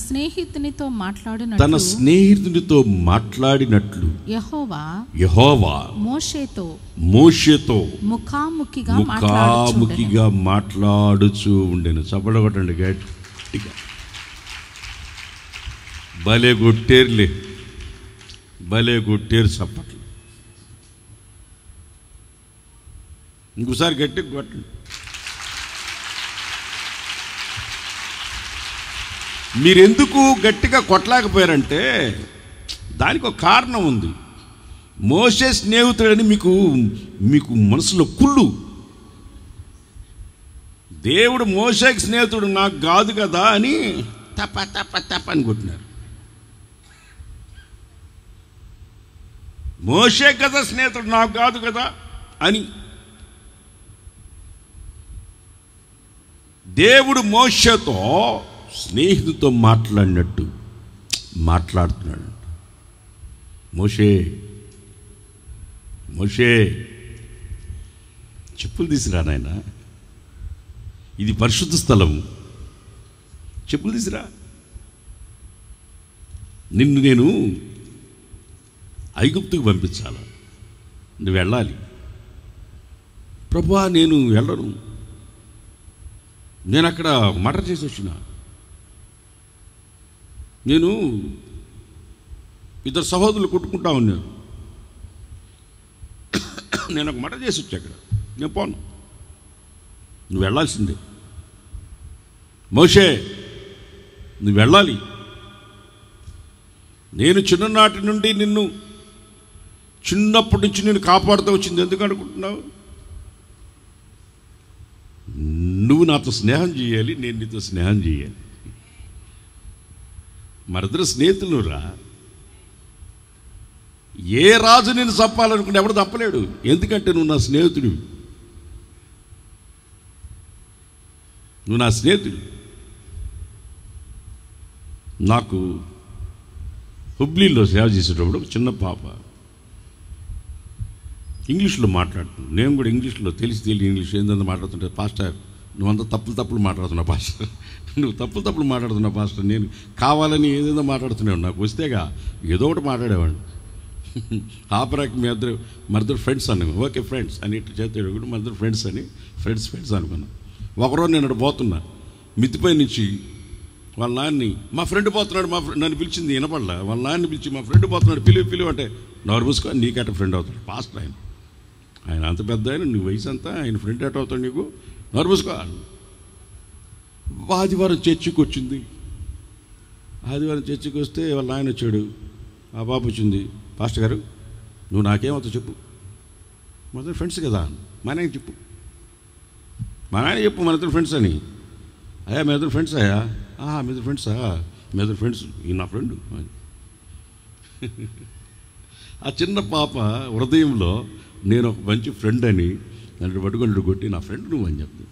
స్నేహితునితో మాట్లాడినట్లు యెహోవా మోషేతో ముఖాముఖిగా మాట్లాడుచూ ఉండెను. చప్పడగొట్టండి గట్టిగా. భలే కొట్టేరు చప్పట్లు. ఇంకోసారి గట్టిగా కొట్టండి. మీరెందుకు గట్టిగా కొట్టలేకపోయారంటే దానికి ఒక కారణం ఉంది. మోషే స్నేహితుడని మీకు మనసులో కుళ్ళు. దేవుడు మోషేకి స్నేహితుడు నాకు కాదు కదా అని తప్ప అని కొట్టినారు. మోషే కదా స్నేహితుడు, నాకు కాదు కదా అని. దేవుడు మోషేతో స్నేహితుడితో మాట్లాడినట్టు మాట్లాడుతున్నాడు. మోషే చెప్పులు తీసిరా నాయన, ఇది పరిశుద్ధ స్థలం, చెప్పులు తీసిరా. నిన్ను నేను ఐగుప్తుకు పంపించాలి, నువ్వు వెళ్ళాలి. ప్రభువా నేను వెళ్ళను, నేను అక్కడ మర్డర్ చేసి వచ్చిన, నేను ఇద్దరు సహోదరులు కొట్టుకుంటా ఉన్నాను, నేను ఒక మర్డర్ చేసి వచ్చా, అక్కడ నేను పోను, నువ్వు వెళ్ళాల్సిందే. మోషే నువ్వు వెళ్ళాలి, నేను చిన్ననాటి నుండి చిన్నప్పటి నుంచి నేను కాపాడుతూ వచ్చింది ఎందుకు అనుకుంటున్నావు? నువ్వు నాతో స్నేహం చేయాలి, నేను నీతో స్నేహం చేయాలి. మరిద్దరు స్నేహితులు రా. ఏ రాజు నేను చంపాలనుకుంటే ఎవడు తప్పలేడు, ఎందుకంటే నువ్వు నా స్నేహితుడివి. నువ్వు నా స్నేహితుడు. నాకు హుబ్లీలో సేవ చేసేటప్పుడు ఒక చిన్న పాప ఇంగ్లీష్లో మాట్లాడుతుంది. నేను కూడా ఇంగ్లీష్లో తెలియని ఇంగ్లీష్ ఏంటంత మాట్లాడుతుంటే, పాస్టర్ నువ్వంతా తప్పులు మాట్లాడుతున్నావు పాస్టర్, నువ్వు తప్పులు మాట్లాడుతున్నావు పాస్టర్, నేను కావాలని ఏదేదో మాట్లాడుతున్నావు, నాకు వస్తేగా ఏదో ఒకటి మాట్లాడేవాడిని. ఆపరాకి మరిద్దరు ఫ్రెండ్స్ అన్నాను. ఓకే ఫ్రెండ్స్ అని ఇట్లా చేస్తాడు కూడా, మరిద్దరు ఫ్రెండ్స్ అని ఫ్రెండ్స్ అనుకున్నాను. ఒకరోజు నేను అక్కడ పోతున్నా, మిద్దిపై నుంచి వాళ్ళ నాన్ని, మా ఫ్రెండ్ పోతున్నాడు, నన్ను పిలిచింది వినపడలా, వాళ్ళ నాన్ని పిలిచి మా ఫ్రెండ్ పోతున్నాడు పిలువు అంటే, నోరు మూసుకొని నీకెట ఫ్రెండ్ అవుతాడు పాస్టర్ ఆయన అంత పెద్ద ఆయన, నీ వయసు అంతా, ఆయన ఫ్రెండ్ ఎట్ అవుతాడు నీకు, నోరు మూసుకో. ఆదివారం చర్చికి వచ్చింది. ఆదివారం చర్చికి వస్తే వాళ్ళ ఆయన వచ్చాడు, ఆ బాబు వచ్చింది, పాస్టర్ గారు నువ్వు నాకేమవుతావు చెప్పు, మన ఫ్రెండ్స్ కదా, మా నాయన చెప్పు, మా నాయన చెప్పు మన ఇద్దరు ఫ్రెండ్స్ అని. అయ్యా మీ ఇద్దరు ఫ్రెండ్స్ అయ్యా, మీ ఇద్దరు ఫ్రెండ్సా, మీ ఇద్దరు ఫ్రెండ్స్, ఈ నా ఫ్రెండ్. ఆ చిన్న పాప హృదయంలో నేను ఒక మంచి ఫ్రెండ్ అని నన్ను పట్టుకొని కొట్టి, నా ఫ్రెండ్ నువ్వు అని చెప్తాను.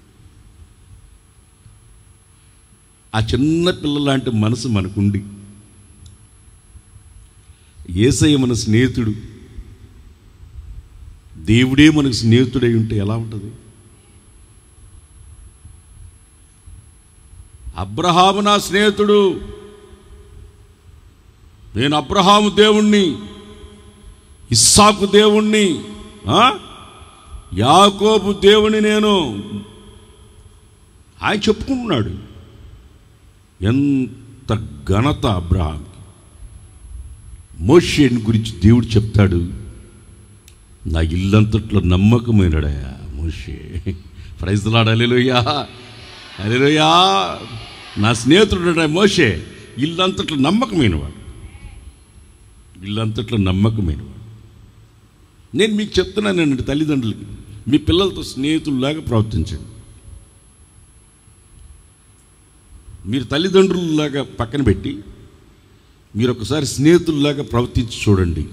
ఆ చిన్న పిల్లలాంటి మనసు మనకుండి యేసయ్య మన స్నేహితుడు, దేవుడే మనకు స్నేహితుడై ఉంటే ఎలా ఉంటుంది? అబ్రహాము నా స్నేహితుడు, నేను అబ్రహాము దేవుణ్ణి, ఇస్సాకు దేవుణ్ణి, యాకోబు దేవుని నేను, ఆయన చెప్పుకుంటున్నాడు. ఎంత ఘనత అబ్రహాంకి. మోషేని గురించి దేవుడు చెప్తాడు, నా ఇల్లంతట్లో నమ్మకమైనడయా మోషే. ప్రైజ్ ది లార్డ్, హల్లెలూయా హల్లెలూయా. నా స్నేహితుడు మోషే ఇల్లంతట్లో నమ్మకమైనవాడు, ఇల్లంతట్లో నమ్మకమైనవాడు. నేను మీకు చెప్తున్నానండి, తల్లిదండ్రులకి మీ పిల్లలతో స్నేహితుల్లాగా ప్రవర్తించండి. మీరు తల్లిదండ్రులలాగా పక్కన పెట్టి మీరు ఒకసారి స్నేహితుల్లాగా ప్రవర్తించి చూడండి.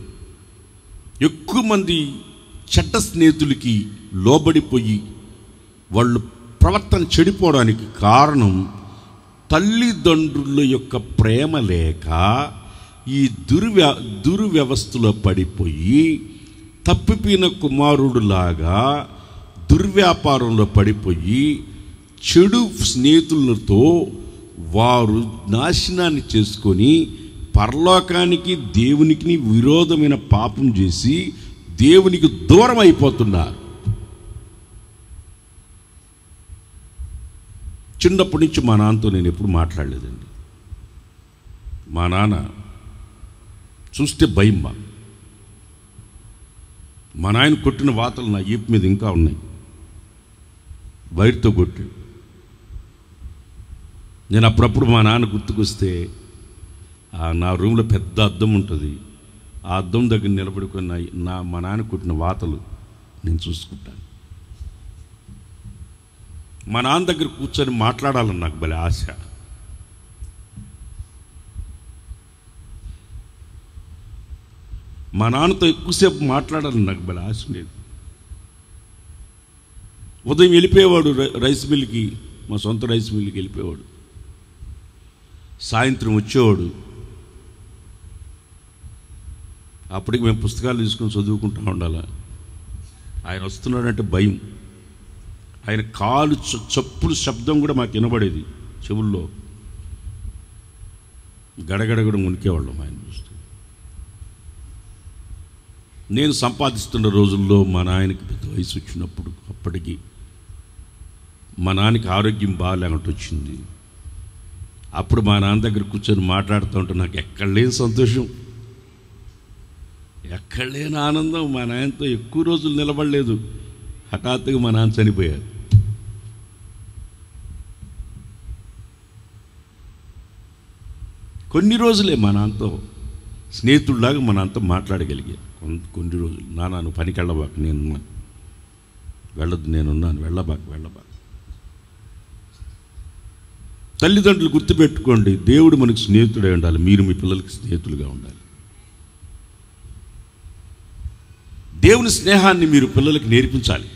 ఎక్కువ మంది చెడ్డ స్నేహితులకి లోబడిపోయి వాళ్ళు ప్రవర్తన చెడిపోవడానికి కారణం తల్లిదండ్రుల యొక్క ప్రేమ లేక ఈ దుర్వ్యవస్థలో పడిపోయి తప్పిపోయిన కుమారుడులాగా దుర్వ్యాపారంలో పడిపోయి చెడు స్నేహితులతో వారు నాశనాన్ని చేసుకొని పరలోకానికి దేవునికి విరోధమైన పాపం చేసి దేవునికి దూరం అయిపోతున్నారు. చిన్నప్పటి నుంచి మా నాన్నతో నేను ఎప్పుడు మాట్లాడలేదండి. మా నాన్న చూస్తే భయం. మా నాయన కొట్టిన వాతలు నా ఈపు మీద ఇంకా ఉన్నాయి, వైర్తో కొట్టి. నేను అప్పుడప్పుడు మా నాన్న గుర్తుకొస్తే నా రూమ్లో పెద్ద అద్దం ఉంటుంది, ఆ అద్దం దగ్గర నిలబడుకొని మా నాన్న కొట్టిన వాతలు నేను చూసుకుంటాను. మా నాన్న దగ్గర కూర్చొని మాట్లాడాలని నాకు భలే ఆశ. మా నాన్నతో ఎక్కువసేపు మాట్లాడాలని నాకు భలే ఆశ లేదు. ఉదయం వెళ్ళిపోయేవాడు రైస్ మిల్కి, మా సొంత రైస్ మిల్కి వెళ్ళిపోయేవాడు. సాయంత్రం వచ్చేవాడు. అప్పటికి మేము పుస్తకాలు తీసుకొని చదువుకుంటూ ఉండాలి. ఆయన వస్తున్నాడంటే భయం. ఆయన కాలు చప్పులు శబ్దం కూడా మాకు వినబడేది చెవుల్లో. గడగడగడ ఉనికేవాళ్ళం ఆయన చూస్తే. నేను సంపాదిస్తున్న రోజుల్లో మా నాయనకి పెద్ద వయసు వచ్చినప్పుడు, అప్పటికి మా నాన్నకి ఆరోగ్యం బాగాలేనట్టు వచ్చింది. అప్పుడు మా నాన్న దగ్గర కూర్చొని మాట్లాడుతూ ఉంటే నాకు ఎక్కడ లేని సంతోషం, ఎక్కడ లేని ఆనందం. మా నాయనతో ఎక్కువ రోజులు నిలబడలేదు. హఠాత్తుగా మా నాన్న చనిపోయారు. కొన్ని రోజులే మా నాన్నతో స్నేహితుడిలాగా మా నాన్నతో మాట్లాడగలిగా. కొన్ని రోజులు. నాన్న నువ్వు పనికి వెళ్ళబాక, నేనున్నాను, వెళ్ళొద్దు, నేనున్నాను, వెళ్ళబాక. తల్లిదండ్రులు గుర్తుపెట్టుకోండి, దేవుడు మనకు స్నేహితుడై ఉండాలి, మీరు మీ పిల్లలకి స్నేహితులుగా ఉండాలి. దేవుని స్నేహాన్ని మీరు పిల్లలకి నేర్పించాలి.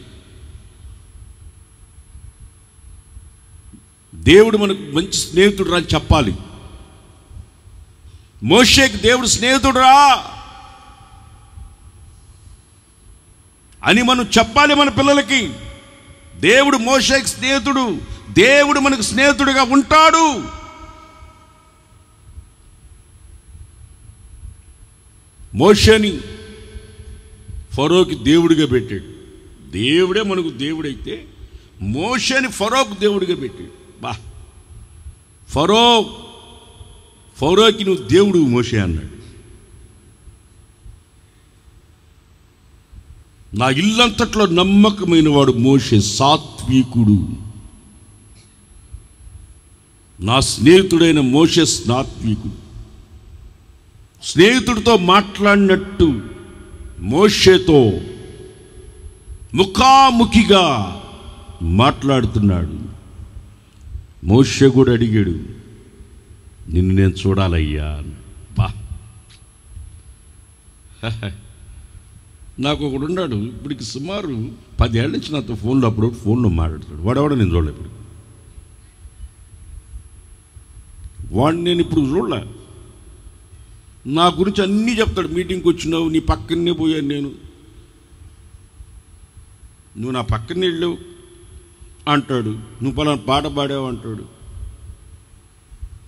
దేవుడు మనకు మంచి స్నేహితుడు రా అని చెప్పాలి. మోషేకి దేవుడు స్నేహితుడురా అని మనం చెప్పాలి మన పిల్లలకి. దేవుడు మోషేకి స్నేహితుడు, దేవుడు మనకు స్నేహితుడిగా ఉంటాడు. మోషేని ఫరోకి దేవుడిగా పెట్టాడు. దేవుడే మనకు దేవుడైతే మోషేని ఫరోకు దేవుడిగా పెట్టాడు. ఫరోకి నువ్వు దేవుడు మోషే అన్నాడు. నా ఇల్లంతట్లో నమ్మకమైన వాడు మోషే, సాత్వికుడు. నా స్నేహితుడైన మోషే సాత్వికుడు. స్నేహితుడితో మాట్లాడినట్టు మోషేతో ముఖాముఖిగా మాట్లాడుతున్నాడు. మోషే కూడా అడిగాడు, నిన్ను నేను చూడాలయ్యా. నాకు ఒకడు ఉన్నాడు, ఇప్పటికి సుమారు 10 ఏళ్ళ నుంచి నాతో ఫోన్లో మాట్లాడుతాడు. వాడెవడో నేను చూడలే. ఇప్పుడు వాడిని నేను ఇప్పుడు చూడలే. నా గురించి అన్నీ చెప్తాడు. మీటింగ్కి వచ్చినావు, నీ పక్కనే పోయాను నేను, నువ్వు నా పక్కనే వెళ్ళావు అంటాడు. నువ్వు పలానా పాట పాడావు అంటాడు.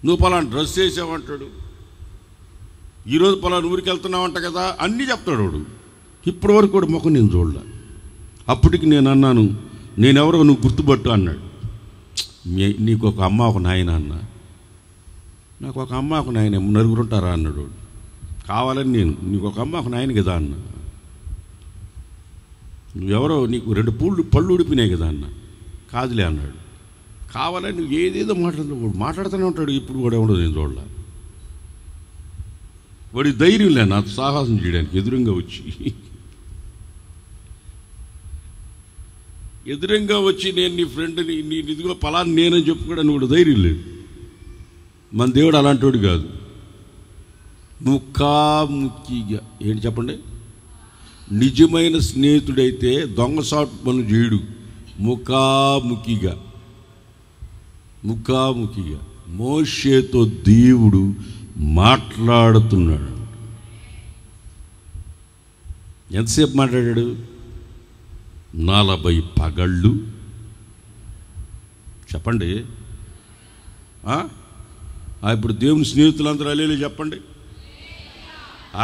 నువ్వు పలానా డ్రెస్ వేసావు అంటాడు. ఈరోజు పలానా ఊరికి వెళ్తున్నావంట కదా, అన్నీ చెప్తాడు వాడు. ఇప్పటి వరకు కూడా ముఖం నేను చూడలే. అప్పటికి నేను అన్నాను, నేనెవరో నువ్వు గుర్తుపట్టు అన్నాడు. నీకు ఒక అమ్మ ఒక నాయన అన్నా. నాకు ఒక అమ్మ ఒక నాయన, 9 ఉంటారా అన్నాడు. కావాలని నేను, నీకు ఒక అమ్మ ఒక నాయన కదా అన్నా. నువ్వెవరో, నీకు 2 పళ్ళు ఉడిపినాయి కదా అన్న. కాదులే అన్నాడు. కావాలని నువ్వు ఏదేదో మాట్లాడుతూనే ఉంటాడు. ఇప్పుడు కూడా ఎవడో నేను చూడలే. వాడి ధైర్యం లే నాతో సాహసం చేయడానికి. ఎదురుగా వచ్చి నేను నీ ఫ్రెండ్ని, నీ ఇదిగో పలాన్ని నేనని చెప్పుకోవడానికి కూడా ధైర్యం లేదు. మన దేవుడు అలాంటి కాదు. ముఖాముఖిగా ఏంటి చెప్పండి, నిజమైన స్నేహితుడైతే దొంగసాటు పనులు చేయడు. ముఖాముఖిగా మోషేతో దేవుడు మాట్లాడుతున్నాడు. ఎంతసేపు మాట్లాడాడు? 40 పగళ్ళు. చెప్పండి. ఇప్పుడు దేవుని స్నేహితులందరూ అలేలే చెప్పండి.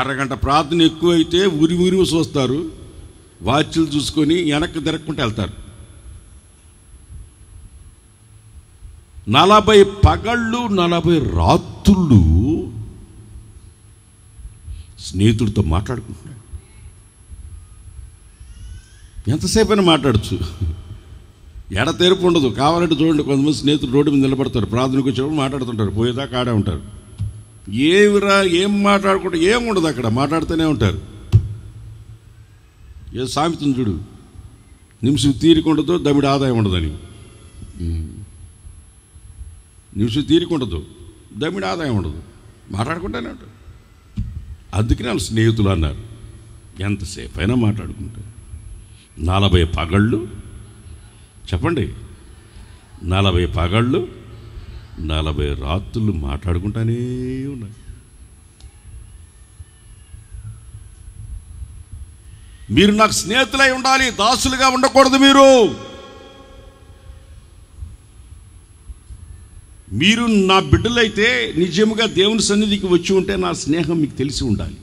అరగంట ప్రార్థన ఎక్కువైతే ఉరి చూస్తారు, వాచ్లు చూసుకొని వెనక్కి తిరగకుండా వెళ్తారు. 40 పగళ్ళు 40 రాత్రులు స్నేహితుడితో మాట్లాడుకుంటున్నాడు. ఎంతసేపు అయినా మాట్లాడచ్చు, ఎడతెరుపు ఉండదు. కావాలంటే చూడండి, కొంతమంది స్నేహితులు రోడ్డు మీద నిలబడతారు, ప్రార్థనకు వచ్చేప్పుడు మాట్లాడుతుంటారు, పోయేదాకా ఆడే ఉంటారు. ఏం మాట్లాడుకుంటే ఏం ఉండదు, అక్కడ మాట్లాడుతూనే ఉంటారు. ఏ సామెతను చూడు, నిమిషం తీరిక ఉండదు, దమిడి ఆదాయం ఉండదని. నిమిషం తీరిక ఉండదు, దమిడి ఆదాయం ఉండదు, మాట్లాడుకుంటూనే ఉంటారు. అందుకని వాళ్ళు స్నేహితులు అన్నారు. ఎంతసేపు అయినా మాట్లాడుకుంటారు. 40 పగళ్ళు చెప్పండి, 40 పగళ్ళు 40 రాత్రులు మాట్లాడుకుంటానే ఉన్నాయి. మీరు నాకు స్నేహితులై ఉండాలి, దాసులుగా ఉండకూడదు. మీరు నా బిడ్డలైతే నిజముగా దేవుని సన్నిధికి వచ్చి ఉంటే నా స్నేహం మీకు తెలిసి ఉండాలి.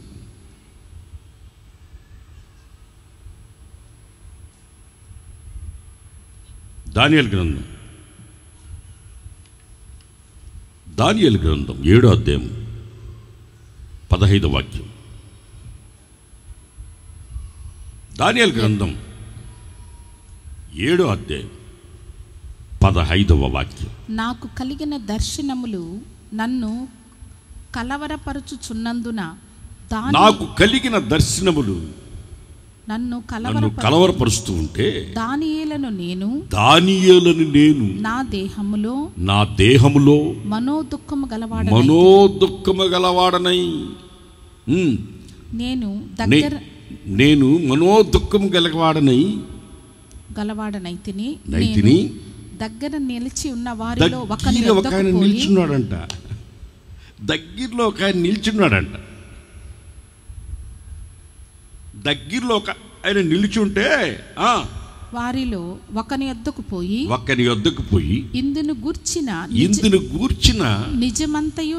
దానియేలు గ్రంథం 7వ అధ్యాయం 15వ వాక్యం. దానియేలు గ్రంథం 7వ అధ్యాయం 15వ వాక్యం. నాకు కలిగిన దర్శనములు నన్ను కలవరపరుచుచున్నందున నాకు కలిగిన దర్శనములు నన్ను కలవరపరుస్తూ ఉంటే దానియేలును నేను నా దేహములో మనోదుఖము గలవాడనై నేను నేను మనోదుఃఖం గలవాడనైతిని నైతిని దగ్గర నిలిచి ఉన్న వారిలో ఒక ఆయన నిల్చున్నాడంట. దగ్గరలో ఒక ఆయన నిల్చున్నాడంట. దగ్గరలో ఒక ఆయన నిల్చుంటే వారిలో ఒకని యొద్దకు పోయి ఇందును గూర్చిన నిజమంతయు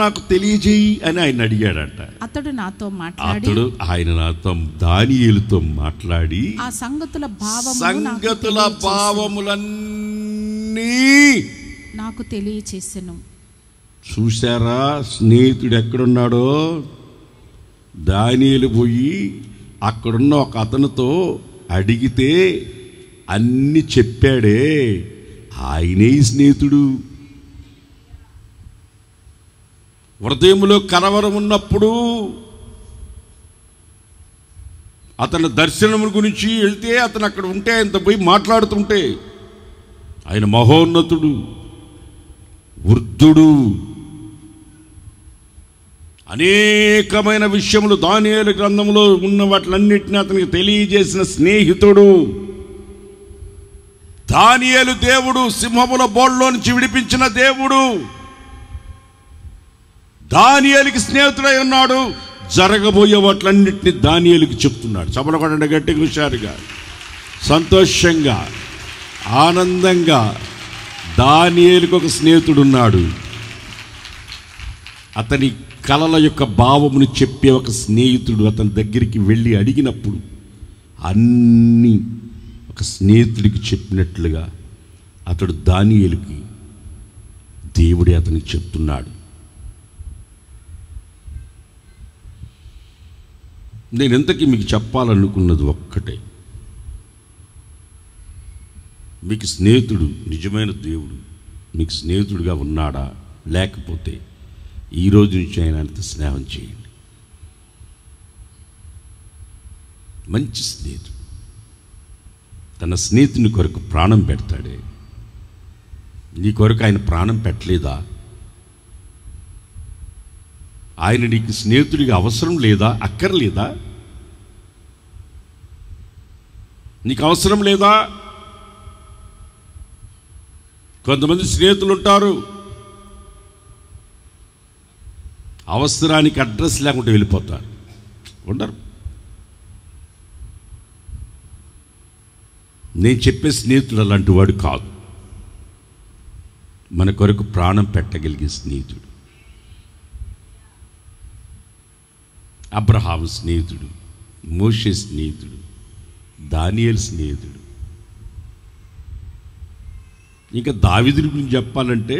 నాకు తెలియజేయి అని ఆయన అడిగాడంట. అతడు నాతో దానియేలుతో మాట్లాడి ఆ సంగతుల భావములన్నీ నాకు తెలియచేసెను. చూశారా స్నేహితుడు ఎక్కడున్నాడో? దానియేలు పోయి అక్కడున్న ఒక అతనితో అడిగితే అన్ని చెప్పాడే, ఆయనే స్నేహితుడు. హృదయంలో కలవరం ఉన్నప్పుడు అతని దర్శనం గురించి వెళ్తే అతను అక్కడ ఉంటే ఆయనతో పోయి మాట్లాడుతుంటే, ఆయన మహోన్నతుడు, వృద్ధుడు, అనేకమైన విషయములు దానియేలు గ్రంథంలో ఉన్న వాటిలన్నిటిని అతనికి తెలియజేసిన స్నేహితుడు. దానియేలు దేవుడు సింహముల బోళ్ళలో నుంచి విడిపించిన దేవుడు. దానియేలుకి స్నేహితుడై ఉన్నాడు. జరగబోయే వాటిలన్నింటినీ దానియేలుకి చెప్తున్నాడు. సభలో కొట్టండి గట్టిగా, హుషారుగా, సంతోషంగా, ఆనందంగా. దానియేలుకి ఒక స్నేహితుడు ఉన్నాడు. అతని కలల యొక్క భావమును చెప్పే ఒక స్నేహితుడు అతని దగ్గరికి వెళ్ళి అడిగినప్పుడు అన్నీ ఒక స్నేహితుడికి చెప్పినట్లుగా అతడు దానియేలుకి దేవుడే అతనికి చెప్తున్నాడు. నేను ఎంతకీ మీకు చెప్పాలనుకున్నది ఒక్కటే, మీకు స్నేహితుడు, నిజమైన దేవుడు మీకు స్నేహితుడిగా ఉన్నాడా? లేకపోతే ఈ రోజు నుంచి ఆయనతో స్నేహం చేయండి. మంచి స్నేహితుడు తన స్నేహితుని కొరకు ప్రాణం పెడతాడే. నీ కొరకు ఆయన ప్రాణం పెట్టలేదా? ఆయన నీకు స్నేహితుడిగా అవసరం లేదా? అక్కర్లేదా? నీకు అవసరం లేదా? కొంతమంది స్నేహితులు ఉంటారు, అవసరానికి అడ్రస్ లేకుండా వెళ్ళిపోతారు, ఉండరు. నేను చెప్పే స్నేహితుడు అలాంటి వాడు కాదు. మన కొరకు ప్రాణం పెట్టగలిగే స్నేహితుడు. అబ్రహాము స్నేహితుడు, మోషే స్నేహితుడు, దానియేలు స్నేహితుడు. ఇంకా దావీదు గురించి చెప్పాలంటే,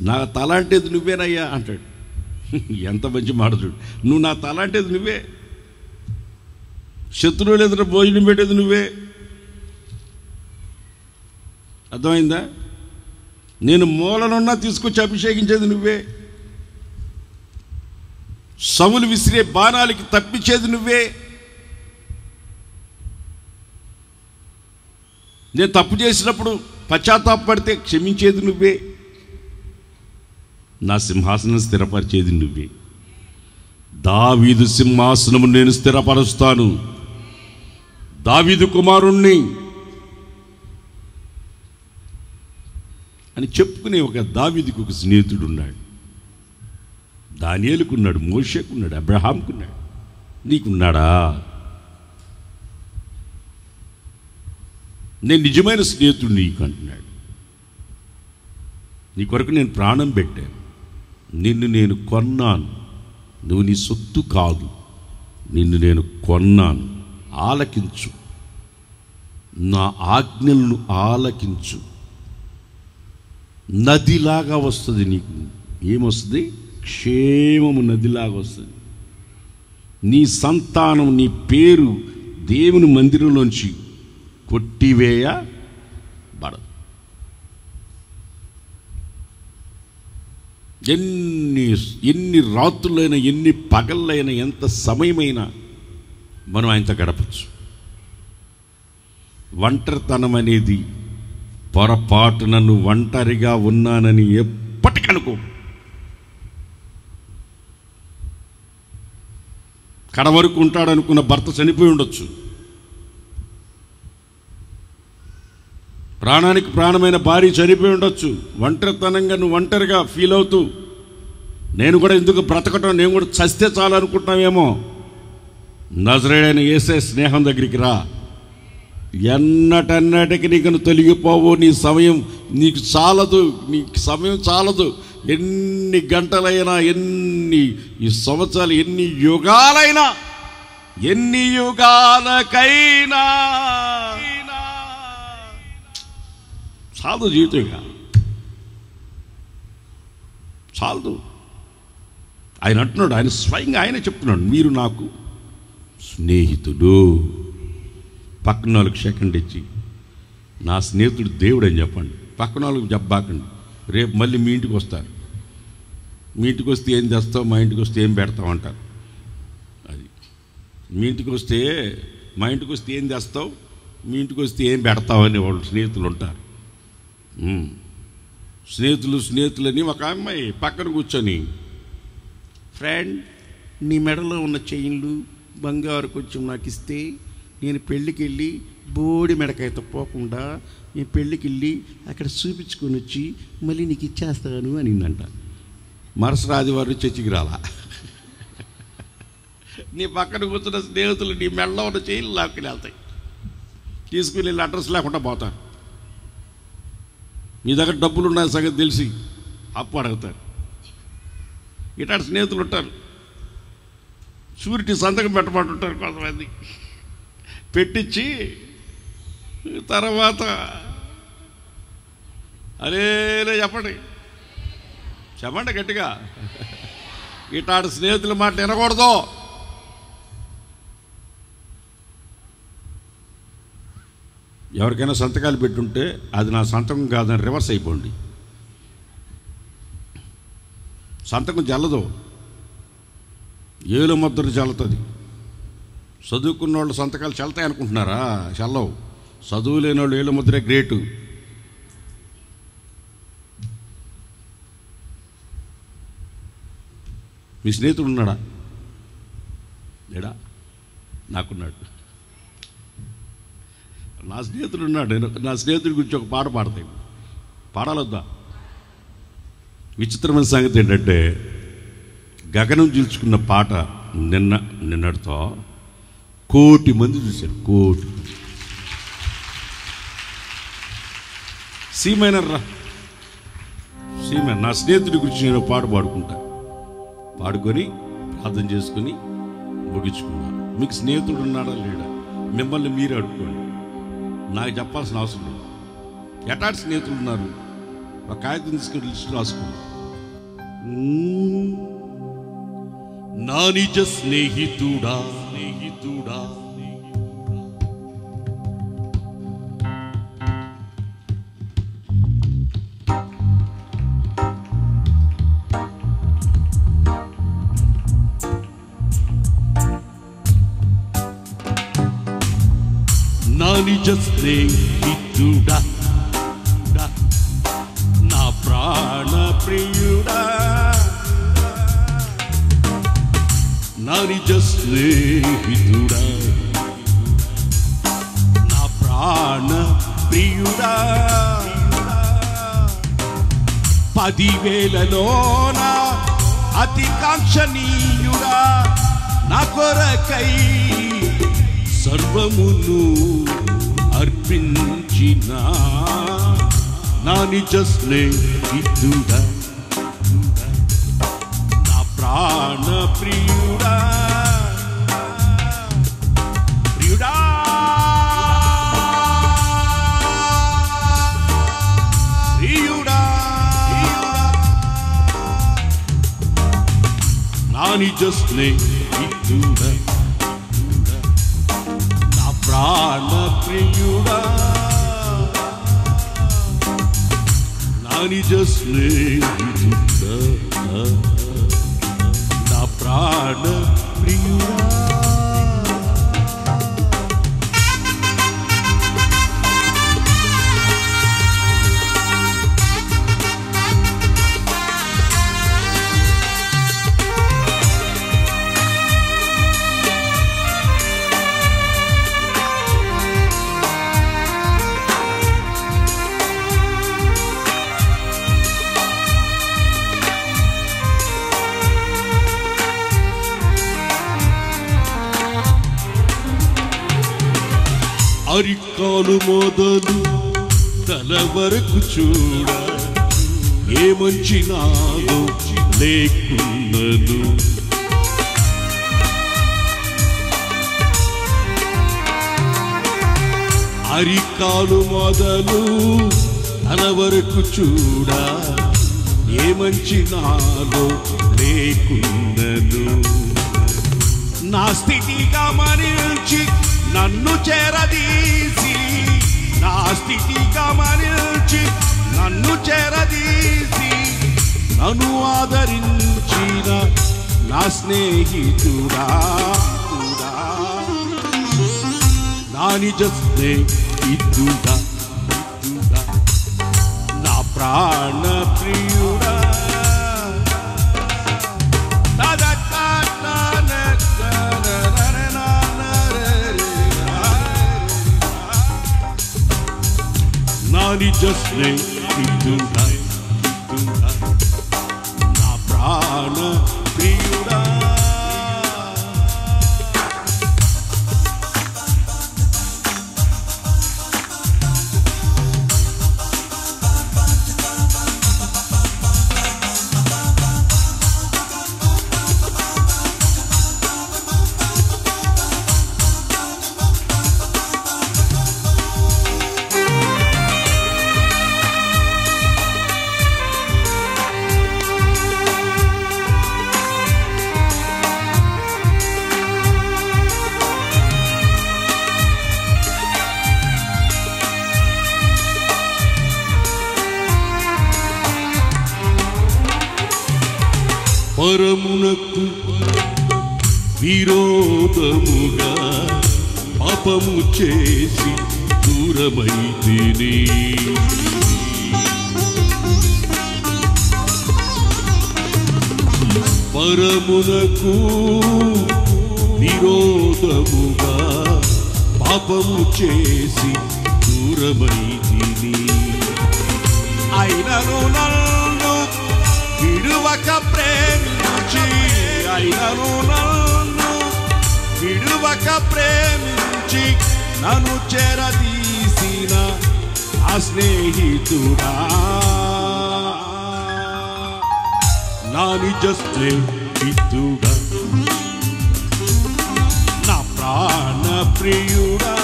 నా తల అంటేది నువ్వేనయ్యా అంటాడు. ఎంత మంచి మాట చూడు. నువ్వు నా తల అంటేది నువ్వే, శత్రువులు ఎదురు భోజనం పెట్టేది నువ్వే. అర్థమైందా? నేను మూలనున్నా తీసుకొచ్చి అభిషేకించేది నువ్వే, సౌలు విసిరే బాణాలకి తప్పించేది నువ్వే. నేను తప్పు చేసినప్పుడు పశ్చాత్తాపడితే క్షమించేది నువ్వే. నా సింహాసనం స్థిరపరిచేది నువ్వే. దావీదు సింహాసనము నేను స్థిరపరుస్తాను, దావీదు కుమారుణ్ణి అని చెప్పుకునే ఒక దావీదుకు ఒక స్నేహితుడు ఉన్నాడు. దానియేలుకున్నాడు, మోషేకున్నాడు, అబ్రహాంకున్నాడు. నీకున్నాడా? నేను నిజమైన స్నేహితుడు నీకు అంటున్నాడు. నీ కొరకు నేను ప్రాణం పెట్టాను, నిన్ను నేను కొన్నాను, నువ్వు నీ సొత్తు కాదు, నిన్ను నేను కొన్నాను. ఆలకించు, నా ఆజ్ఞలను ఆలకించు. నదిలాగా వస్తుంది నీకు. ఏమొస్తుంది? క్షేమము నదిలాగా వస్తుంది. నీ సంతానం, నీ పేరు దేవుని మందిరంలోంచి కొట్టివేయబడదు. ఎన్ని రాత్రులైనా, ఎన్ని పగళ్ళైనా, ఎంత సమయమైనా మనం ఆయనతో గడపచ్చు. ఒంటరితనం అనేది పొరపాటు నన్ను ఒంటరిగా ఉన్నానని ఎప్పటికనుకో. కడవరకు ఉంటాడనుకున్న భర్త చనిపోయి ఉండొచ్చు. ప్రాణానికి ప్రాణమైన భార్య చనిపోయి ఉండొచ్చు. ఒంటరితనంగా నువ్వు ఒంటరిగా ఫీల్ అవుతూ నేను కూడా ఎందుకు బ్రతకటం, నేను కూడా చస్తే చాలు అనుకుంటున్నావేమో. నజరేయుడైన యేసే స్నేహం దగ్గరికి రా. ఎన్నటన్నటికి నీకు తొలగిపోవు. నీ సమయం నీకు చాలదు, నీకు సమయం చాలదు. ఎన్ని గంటలైనా, ఎన్ని ఈ సంవత్సరాలు, ఎన్ని యుగాలైనా, ఎన్ని యుగాలకైనా చాలదు జీవితంగా, చాలదు. ఆయన అంటున్నాడు, ఆయన స్వయంగా ఆయనే చెప్తున్నాడు, మీరు నాకు స్నేహితుడు. పక్కన వాళ్ళకి సెకండ్ ఇచ్చి నా స్నేహితుడు దేవుడు అని చెప్పండి. పక్కన వాళ్ళకి చెప్పబాకండి. రేపు మళ్ళీ మీ ఇంటికి వస్తారు. మీ ఇంటికి వస్తే ఏం తెస్తావు, మా ఇంటికి వస్తే ఏం పెడతావు అంటారు. అది మీ ఇంటికి వస్తే, మా ఇంటికి వస్తే ఏం తెస్తావు, మీ ఇంటికి వస్తే ఏం పెడతావు అని వాళ్ళు స్నేహితులు ఉంటారు. స్నేహితులని ఒక అమ్మాయి పక్కన కూర్చొని, ఫ్రెండ్ నీ మెడలో ఉన్న చైన్లు బంగారు కొంచెం నాకు ఇస్తే నేను పెళ్ళికి వెళ్ళి బోడి మెడకాయతో పోకుండా నేను పెళ్ళికి వెళ్ళి అక్కడ చూపించుకొని వచ్చి మళ్ళీ నీకు ఇచ్చేస్తాను అనిందంట. మరుసటి ఆదివారం చర్చికి రాలా. నీ పక్కన కూర్చున్న స్నేహితులు నీ మెడలో ఉన్న చైన్లు లాక్కుని వెళ్తాయి, తీసుకుని వెళ్ళి అడ్రస్ లేకుండా పోతారు. మీ దగ్గర డబ్బులు ఉన్నాయి సంగతి తెలిసి అప్పు అడుగుతారు. ఇట్లాంటి స్నేహితులు ఉంటారు. షూరిటీ సంతకం పెట్టమంటుంటారు కొంతమంది. పెట్టించి తర్వాత అరేలే చెప్పండి గట్టిగా. ఇట్లాంటి స్నేహితుల మాట వినకూడదు. ఎవరికైనా సంతకాలు పెట్టుంటే అది నా సంతకం కాదని రివర్స్ అయిపోండి. సంతకం చల్లదు, ఏలు ముద్ర చల్లుతుంది. చదువుకున్న వాళ్ళు సంతకాలు చల్లుతాయి అనుకుంటున్నారా? చల్లవు. చదువు లేని వాళ్ళు ఏలు ముద్రే గ్రేటు. మీ స్నేహితుడు ఉన్నాడా? లేడా? నాకున్నాడు. నా స్నేహితుడు ఉన్నాడు. నేను నా స్నేహితుడి గురించి ఒక పాట పాడతాను. పాడాలొద్దా? విచిత్రమైన సంగతి ఏంటంటే, గగనం చీల్చుకున్న పాట నిన్నటితో 1,000,000 మంది చూశారు. 1,000,000. సీమైనర్ రా, సీమైనర్. నా స్నేహితుడి గురించి నేను పాట పాడుకుంటా. పాడుకొని ప్రార్థన చేసుకుని ముగించుకున్నా. మీకు స్నేహితుడు ఉన్నాడా లేడా మిమ్మల్ని మీరే అడుక్కోండి. నాకు చెప్పాల్సిన అవసరం లేదు. ఎటాటి స్నేహితులు ఉన్నారు? ఒక కాగితం తీసుకుని లిస్ట్ రాసుకోండి. నా నిజ స్నేహితుడా, స్నేహితుడా, నా నిజ స్నేహితుడా, నా ప్రాణ ప్రియుడా, నా నిజ స్నేహితుడా, నా ప్రాణ ప్రియుడా, 10,000లోన అతి కాంక్షణీయుడా, నా కొరకై సర్వమును అర్పించిన నా నిజ స్నేహితుడా, నా ప్రాణ ప్రియుడా, ప్రియుడా, ప్రియుడా, నా నిజ స్నేహితుడా, ప్రాణ ప్రియుడా, నా నిజ స్నేహితుడా, నా ప్రాణ ప్రియుడా. అరికాలు మొదలు తల వరకు చూడ ఏ మంచి నాలో లేకున్నను. అరికాలు మొదలు తల వరకు చూడ ఏ మంచి నాలో లేకున్నను. నా స్థితి గమనించి నన్ను చేరదీసి, నా స్థితి గమనించి నన్ను చేరదీసి, నన్ను ఆదరించిన నా స్నేహితుడా, నా నిజ స్నేహితుడా, నా ప్రాణ ప్రియుడా, నా నిజ స్నేహితుడా, నా ప్రాణ ప్రియుడా. పరమునకు విరోధముగా పాపము చేసి దూరమైతిని. పరమునకు విరోధముగా పాపము చేసి దూరమైతిని. అయినను నన్ను విడువక ప్రేమించి, అయినను నన్ను విడువక ప్రేమించి, నన్ను చేరదీసిన ఆ స్నేహితుడా, నా నిజ స్నేహితుడా, నా ప్రాణ ప్రియుడా,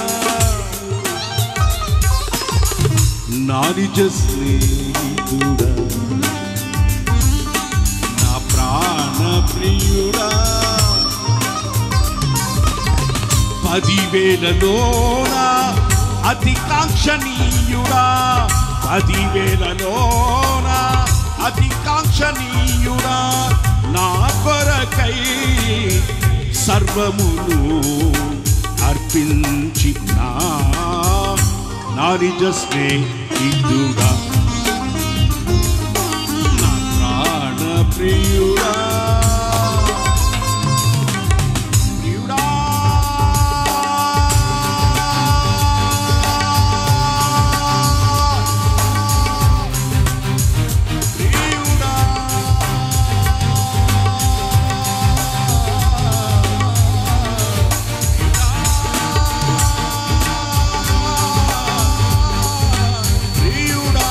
నా నిజ స్నేహితుడా, ప్రాణ ప్రియుడా. 10,000లోన అతి కాంక్షణీయుడా, 10,000లోన అతి కాంక్షణీయుడా, నా కొరకై సర్వమును అర్పించిన నా నిజ స్నేహితుడా, నా ప్రాణ ప్రియుడా. Priuda,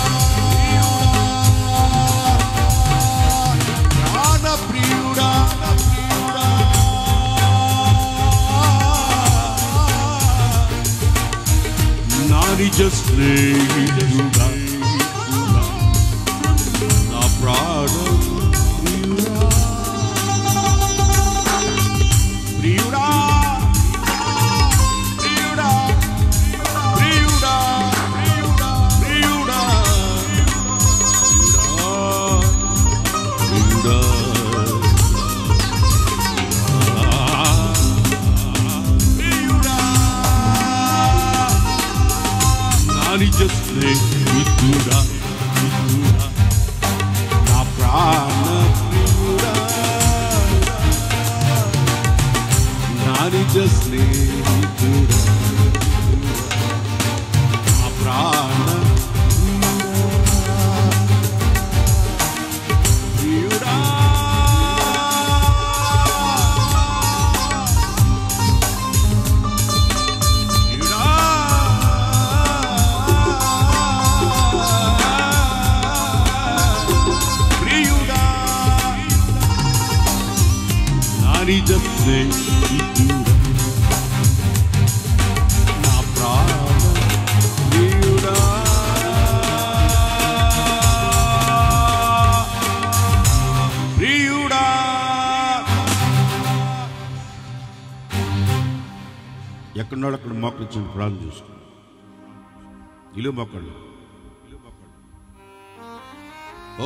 నిజ స్నేహితుడా నా ప్రాణ ప్రియుడా ప్రియుడా. ఎక్కడున్నాడు అక్కడ మోకరించండి, ప్రార్థన చేసుకోండి. ఇల్లు మొక్కళ్ళు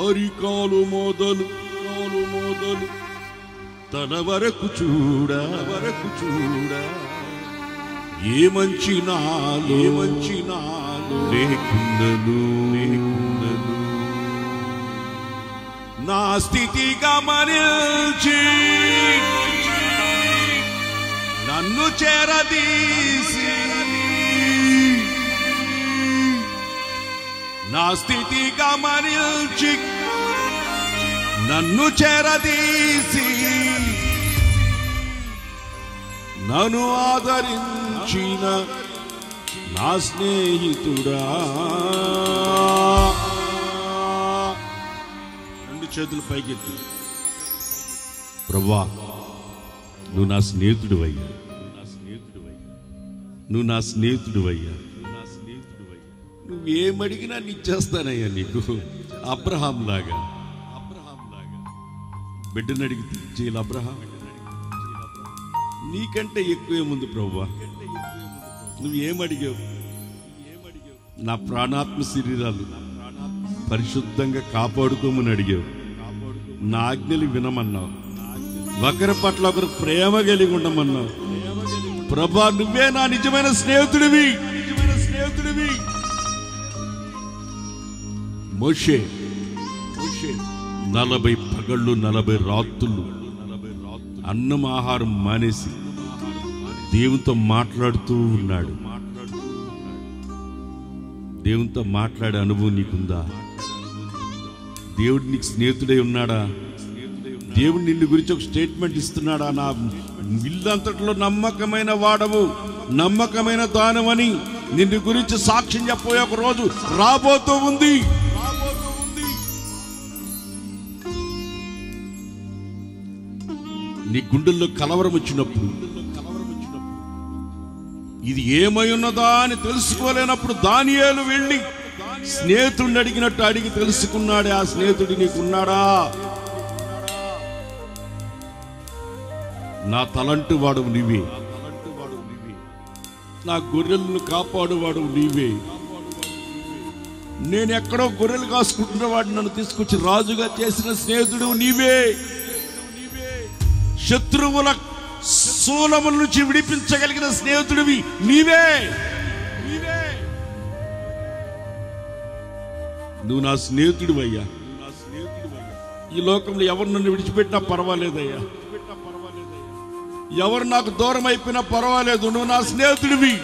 అరికాలు మొదలు తన వరకు చూడా ఏ మంచి నాలో లేకుండను నా స్థితి గమనించి నన్ను చేరదీసి నా స్థితి గమనించి నన్ను చేరదీసి నన్ను ఆదరించిన నా స్నేహితుడా. రెండు చేతులు పైకెత్తి, ప్రభువా నువ్వు నా స్నేహితుడివయ్యా, నువ్వు నా స్నేహితుడివయ్యా, నువ్వేమడిగినా నిచ్చేస్తానయ్యా నీకు. అబ్రహాం లాగా బిడ్డను అడిగితే చేయాలి. అబ్రహాం నీకంటే ఎక్కువేముంది ప్రభువా, నువ్వేమడిగావు? నా ప్రాణాత్మ శరీరాలు పరిశుద్ధంగా కాపాడుకోమని అడిగావు, నా ఆజ్ఞలు వినమన్నావు, ఒకరి పట్ల ఒకరు ప్రేమ కలిగి ఉండమన్నావు. ప్రభా నువ్వే నా నిజమైన స్నేహితుడివి. మోషే 40 పగళ్ళు 40 రాత్రులు అన్నం ఆహారం మానేసి దేవునితో మాట్లాడుతూ ఉన్నాడు. దేవునితో మాట్లాడే అనుభవం నీకుందా? దేవుడు నీకు స్నేహితుడై ఉన్నాడా? దేవుడు నిన్ను గురించి ఒక స్టేట్మెంట్ ఇస్తున్నాడా? నా ఇల్లంతట్లో నమ్మకమైన వాడవు, నమ్మకమైన దానవని నిన్ను గురించి సాక్ష్యం చెప్పబోయే ఒక రోజు రాబోతూ ఉంది. నీ గుండెల్లో కలవరం వచ్చినప్పుడు, ఇది ఏమై ఉన్నదా అని తెలుసుకోలేనప్పుడు దానియేలు వెళ్ళి స్నేహితుడిని అడిగినట్టు అడిగి తెలుసుకున్నాడే. ఆ స్నేహితుడు నీకున్నాడా? నా తలంటు వాడు నీవే, నా గొర్రెలను కాపాడువాడు నీవే. నేను ఎక్కడో గొర్రెలు కాసుకుంటున్న వాడిని నన్ను తీసుకొచ్చి రాజుగా చేసిన స్నేహితుడు నీవే. శత్రువుల శూలముల నుంచి విడిపించగలిగిన స్నేహితుడివి నీవే. నువ్వు నా స్నేహితుడివయ్యా. ఈ లోకంలో ఎవరు నన్ను విడిచిపెట్టినా పర్వాలేదయ్యా, ఎవరు నాకు దూరం అయిపోయినా పర్వాలేదు, నువ్వు నా స్నేహితుడివి.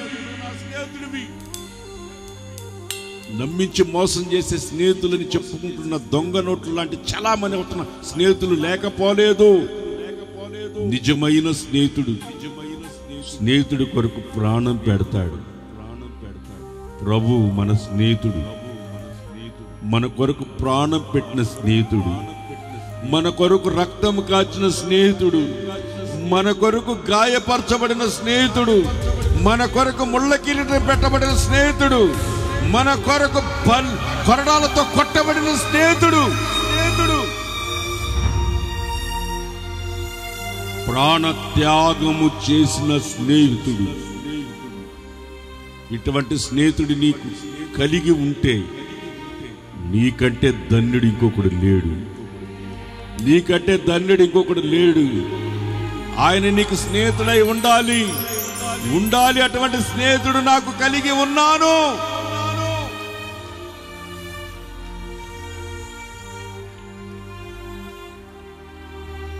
నమ్మించి మోసం చేసే స్నేహితులని చెప్పుకుంటున్న దొంగ నోట్లు లాంటి చాలా మంది అవుతున్న స్నేహితులు లేకపోలేదు. నిజమైన స్నేహితుడు కొరకు ప్రాణం పెడతాడు. ప్రభు మన స్నేహితుడు, మన కొరకు ప్రాణం పెట్టిన స్నేహితుడు, మన కొరకు రక్తం కాచిన స్నేహితుడు, మన కొరకు గాయపరచబడిన స్నేహితుడు, మన కొరకు ముళ్ళ కిరీటం పెట్టబడిన స్నేహితుడు, మన కొరకు కొరడాలతో కొట్టబడిన స్నేహితుడు, ప్రాణత్యాగము చేసిన స్నేహితుడు. ఇటువంటి స్నేహితుడు నీకు కలిగి ఉంటే నీకంటే ధన్యుడు ఇంకొకడు లేడు, నీకంటే ధన్యుడు ఇంకొకడు లేడు. ఆయన నీకు స్నేహితుడై ఉండాలి. అటువంటి స్నేహితుడు నాకు కలిగి ఉన్నాను.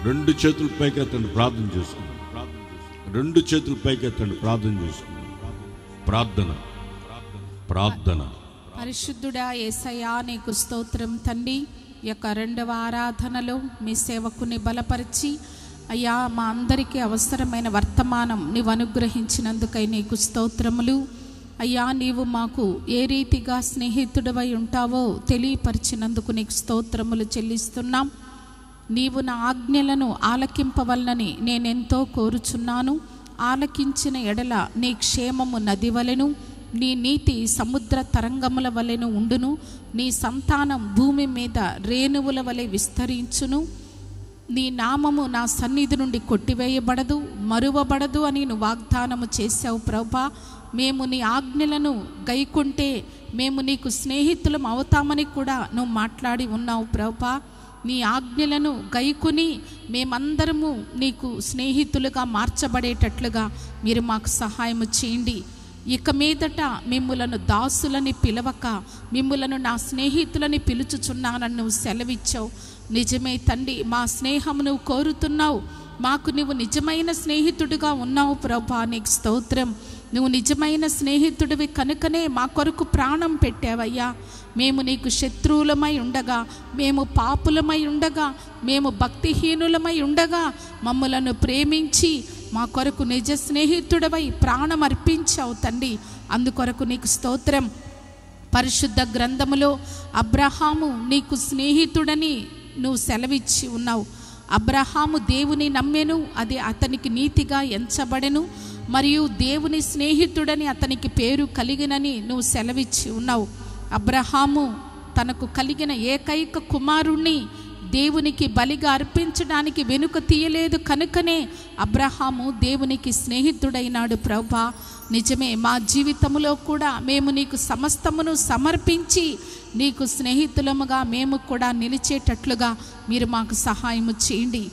రెండు చేతులు పైకెత్తండి, ప్రార్థన చేసుకున్నాం. రెండు చేతులు పైకెత్తండి, ప్రార్థన చేసుకున్నాం. ప్రార్థన. పరిశుద్ధుడా యేసయ్యా నీకు స్తోత్రం తండ్రి. ఈ యొక్క రెండవ ఆరాధనలో మీ సేవకుని బలపరిచి అయ్యా మా అందరికీ అవసరమైన వర్తమానం నీవు అనుగ్రహించినందుకై నీకు స్తోత్రములు. అయ్యా నీవు మాకు ఏ రీతిగా స్నేహితుడివై ఉంటావో తెలియపరిచినందుకు నీకు స్తోత్రములు చెల్లిస్తున్నాం. నీవు నా ఆజ్ఞలను ఆలకింపవలనని నేనెంతో కోరుచున్నాను. ఆలకించిన ఎడల నీ క్షేమము నది వలెను, నీ నీతి సముద్ర తరంగముల వలెను ఉండును. నీ సంతానం భూమి మీద రేణువుల వలె విస్తరించును. నీ నామము నా సన్నిధి నుండి కొట్టివేయబడదు, మరువబడదు అని నువ్వు వాగ్దానము చేశావు ప్రభువా. మేము నీ ఆజ్ఞలను గైకుంటే మేము నీకు స్నేహితులం అవుతామని కూడా నువ్వు మాట్లాడి ఉన్నావు ప్రభువా. నీ ఆజ్ఞలను గైకుని మేమందరము నీకు స్నేహితులుగా మార్చబడేటట్లుగా మీరు మాకు సహాయము చేయండి. ఇక మీదట మిమ్ములను దాసులని పిలవక మిమ్ములను నా స్నేహితులని పిలుచుచున్నానని నువ్వు సెలవిచ్చావు. నిజమే తండ్రి, మా స్నేహము నువ్వు కోరుతున్నావు. మాకు నువ్వు నిజమైన స్నేహితుడిగా ఉన్నావు ప్రభా, నీకు స్తోత్రం. నువ్వు నిజమైన స్నేహితుడివి కనుకనే మా కొరకు ప్రాణం పెట్టావయ్యా. మేము నీకు శత్రువులమై ఉండగా, మేము పాపులమై ఉండగా, మేము భక్తిహీనులమై ఉండగా మమ్మలను ప్రేమించి మా కొరకు నిజ స్నేహితుడవై ప్రాణం అర్పించావు తండ్రి. అందుకొరకు నీకు స్తోత్రం. పరిశుద్ధ గ్రంథములో అబ్రహాము నీకు స్నేహితుడని నువ్వు సెలవిచ్చి ఉన్నావు. అబ్రహాము దేవుని నమ్మెను, అది అతనికి నీతిగా ఎంచబడెను. మరియు దేవుని స్నేహితుడని అతనికి పేరు కలిగినని నువ్వు సెలవిచ్చి ఉన్నావు. అబ్రహాము తనకు కలిగిన ఏకైక కుమారుణ్ణి దేవునికి బలిగా అర్పించడానికి వెనుక తీయలేదు కనుకనే అబ్రహాము దేవునికి స్నేహితుడైనాడు ప్రభువా. నిజమే, మా జీవితంలో కూడా మేము నీకు సమస్తమును సమర్పించి నీకు స్నేహితులముగా మేము కూడా నిలిచేటట్లుగా మీరు మాకు సహాయము చేయండి.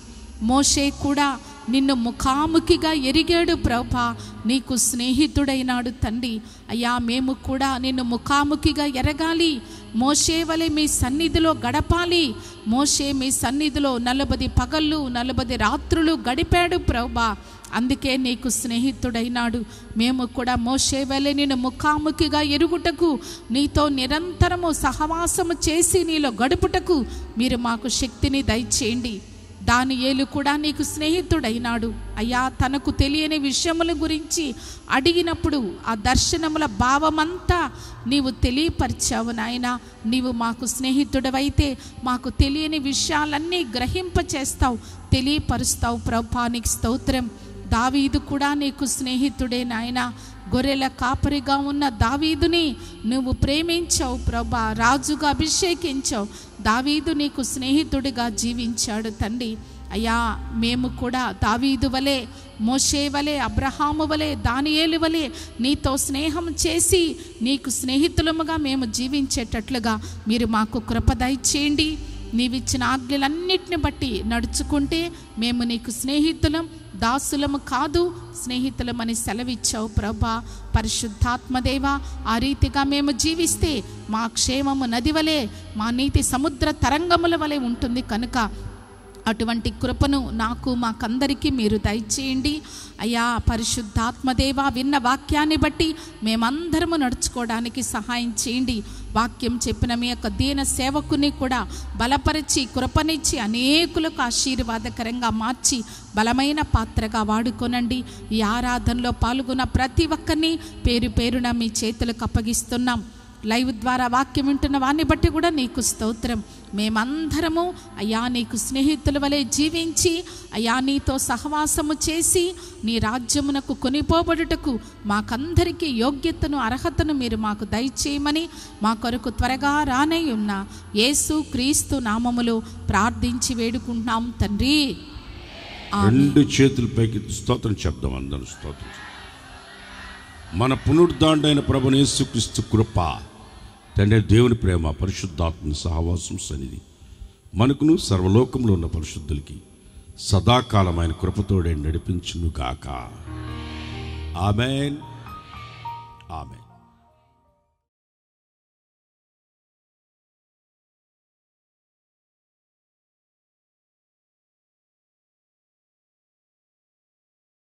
మోషే కూడా నిన్ను ముఖాముఖిగా ఎరిగాడు ప్రభువా, నీకు స్నేహితుడైనాడు తండ్రి. అయ్యా, మేము కూడా నిన్ను ముఖాముఖిగా ఎరగాలి. మోషే వలె మీ సన్నిధిలో గడపాలి. మోషే మీ సన్నిధిలో 40 పగళ్ళు 40 రాత్రులు గడిపాడు ప్రభువా, అందుకే నీకు స్నేహితుడైనాడు. మేము కూడా మోషే వలె నిన్ను ముఖాముఖిగా ఎరుగుటకు, నీతో నిరంతరము సహవాసము చేసి నీలో గడుపుటకు మీరు మాకు శక్తిని దయచేయండి. దానియేలు కూడా నీకు స్నేహితుడైనాడు. అయ్యా, తనకు తెలియని విషయముల గురించి అడిగినప్పుడు ఆ దర్శనముల భావమంతా నీవు తెలియపరిచావు నాయన. నీవు మాకు స్నేహితుడవైతే మాకు తెలియని విషయాలన్నీ గ్రహింపచేస్తావు, తెలియపరుస్తావు ప్రభువా, నీకు స్తోత్రం. దావీదు కూడా నీకు స్నేహితుడే నాయన. గొర్రెల కాపరిగా ఉన్న దావీదుని నువ్వు ప్రేమించావు ప్రభా, రాజుగా అభిషేకించావు. దావీదు నీకు స్నేహితుడిగా జీవించాడు తండ్రి. అయ్యా, మేము కూడా దావీదు వలె, మోషే వలె, అబ్రహాము వలె, దానియేలు వలె నీతో స్నేహం చేసి నీకు స్నేహితులముగా మేము జీవించేటట్లుగా మీరు మాకు కృప దయచేయండి. నీవిచ్చిన ఆజ్ఞలన్నిటిని బట్టి నడుచుకుంటే మేము నీకు స్నేహితులం, దాసులము కాదు, స్నేహితులమని సెలవిచ్చావు ప్రభా. పరిశుద్ధాత్మదేవా, ఆ రీతిగా మేము జీవిస్తే మా క్షేమము నది వలె, మా నీతి సముద్ర తరంగముల వలె ఉంటుంది కనుక అటువంటి కృపను నాకు మాకందరికీ మీరు దయచేయండి. అయ్యా పరిశుద్ధాత్మదేవా, విన్న వాక్యాన్ని బట్టి మేమందరము నడుచుకోవడానికి సహాయం చేయండి. వాక్యం చెప్పిన మీ యొక్క దీన సేవకుని కూడా బలపరిచి కృపనిచ్చి అనేకులకు ఆశీర్వాదకరంగా మార్చి బలమైన పాత్రగా వాడుకొనండి. ఈ ఆరాధనలో పాల్గొన్న ప్రతి ఒక్కరిని పేరు పేరున మీ చేతులకు అప్పగిస్తున్నాం. లైవ్ ద్వారా వాక్యం వింటున్న వారిని బట్టి కూడా నీకు స్తోత్రం. మేమందరము అయ్యా నీకు స్నేహితుల వలె జీవించి అయ్యా నీతో సహవాసము చేసి నీ రాజ్యమునకు కొనిపోబడుటకు మాకందరికీ యోగ్యతను అర్హతను మీరు మాకు దయచేయమని మా కొరకు త్వరగా రానై ఉన్న యేసు క్రీస్తు నామములో ప్రార్థించి వేడుకుంటున్నాం తండ్రి. రెండు చేతులపైకి స్తోత్రం చెప్దాం అందరూ. స్తోత్రం. మన పునరుద్ధాండైన ప్రభువైన యేసుక్రీస్తు కృప, తండ్రి దేవుని ప్రేమ, పరిశుద్ధాత్మ సహవాసం సన్నిధి మనకును సర్వలోకంలో ఉన్న పరిశుద్ధులకి సదాకాలమైన కృపతోడే నడిపించును గాక. ఆమేన్. ఆమేన్.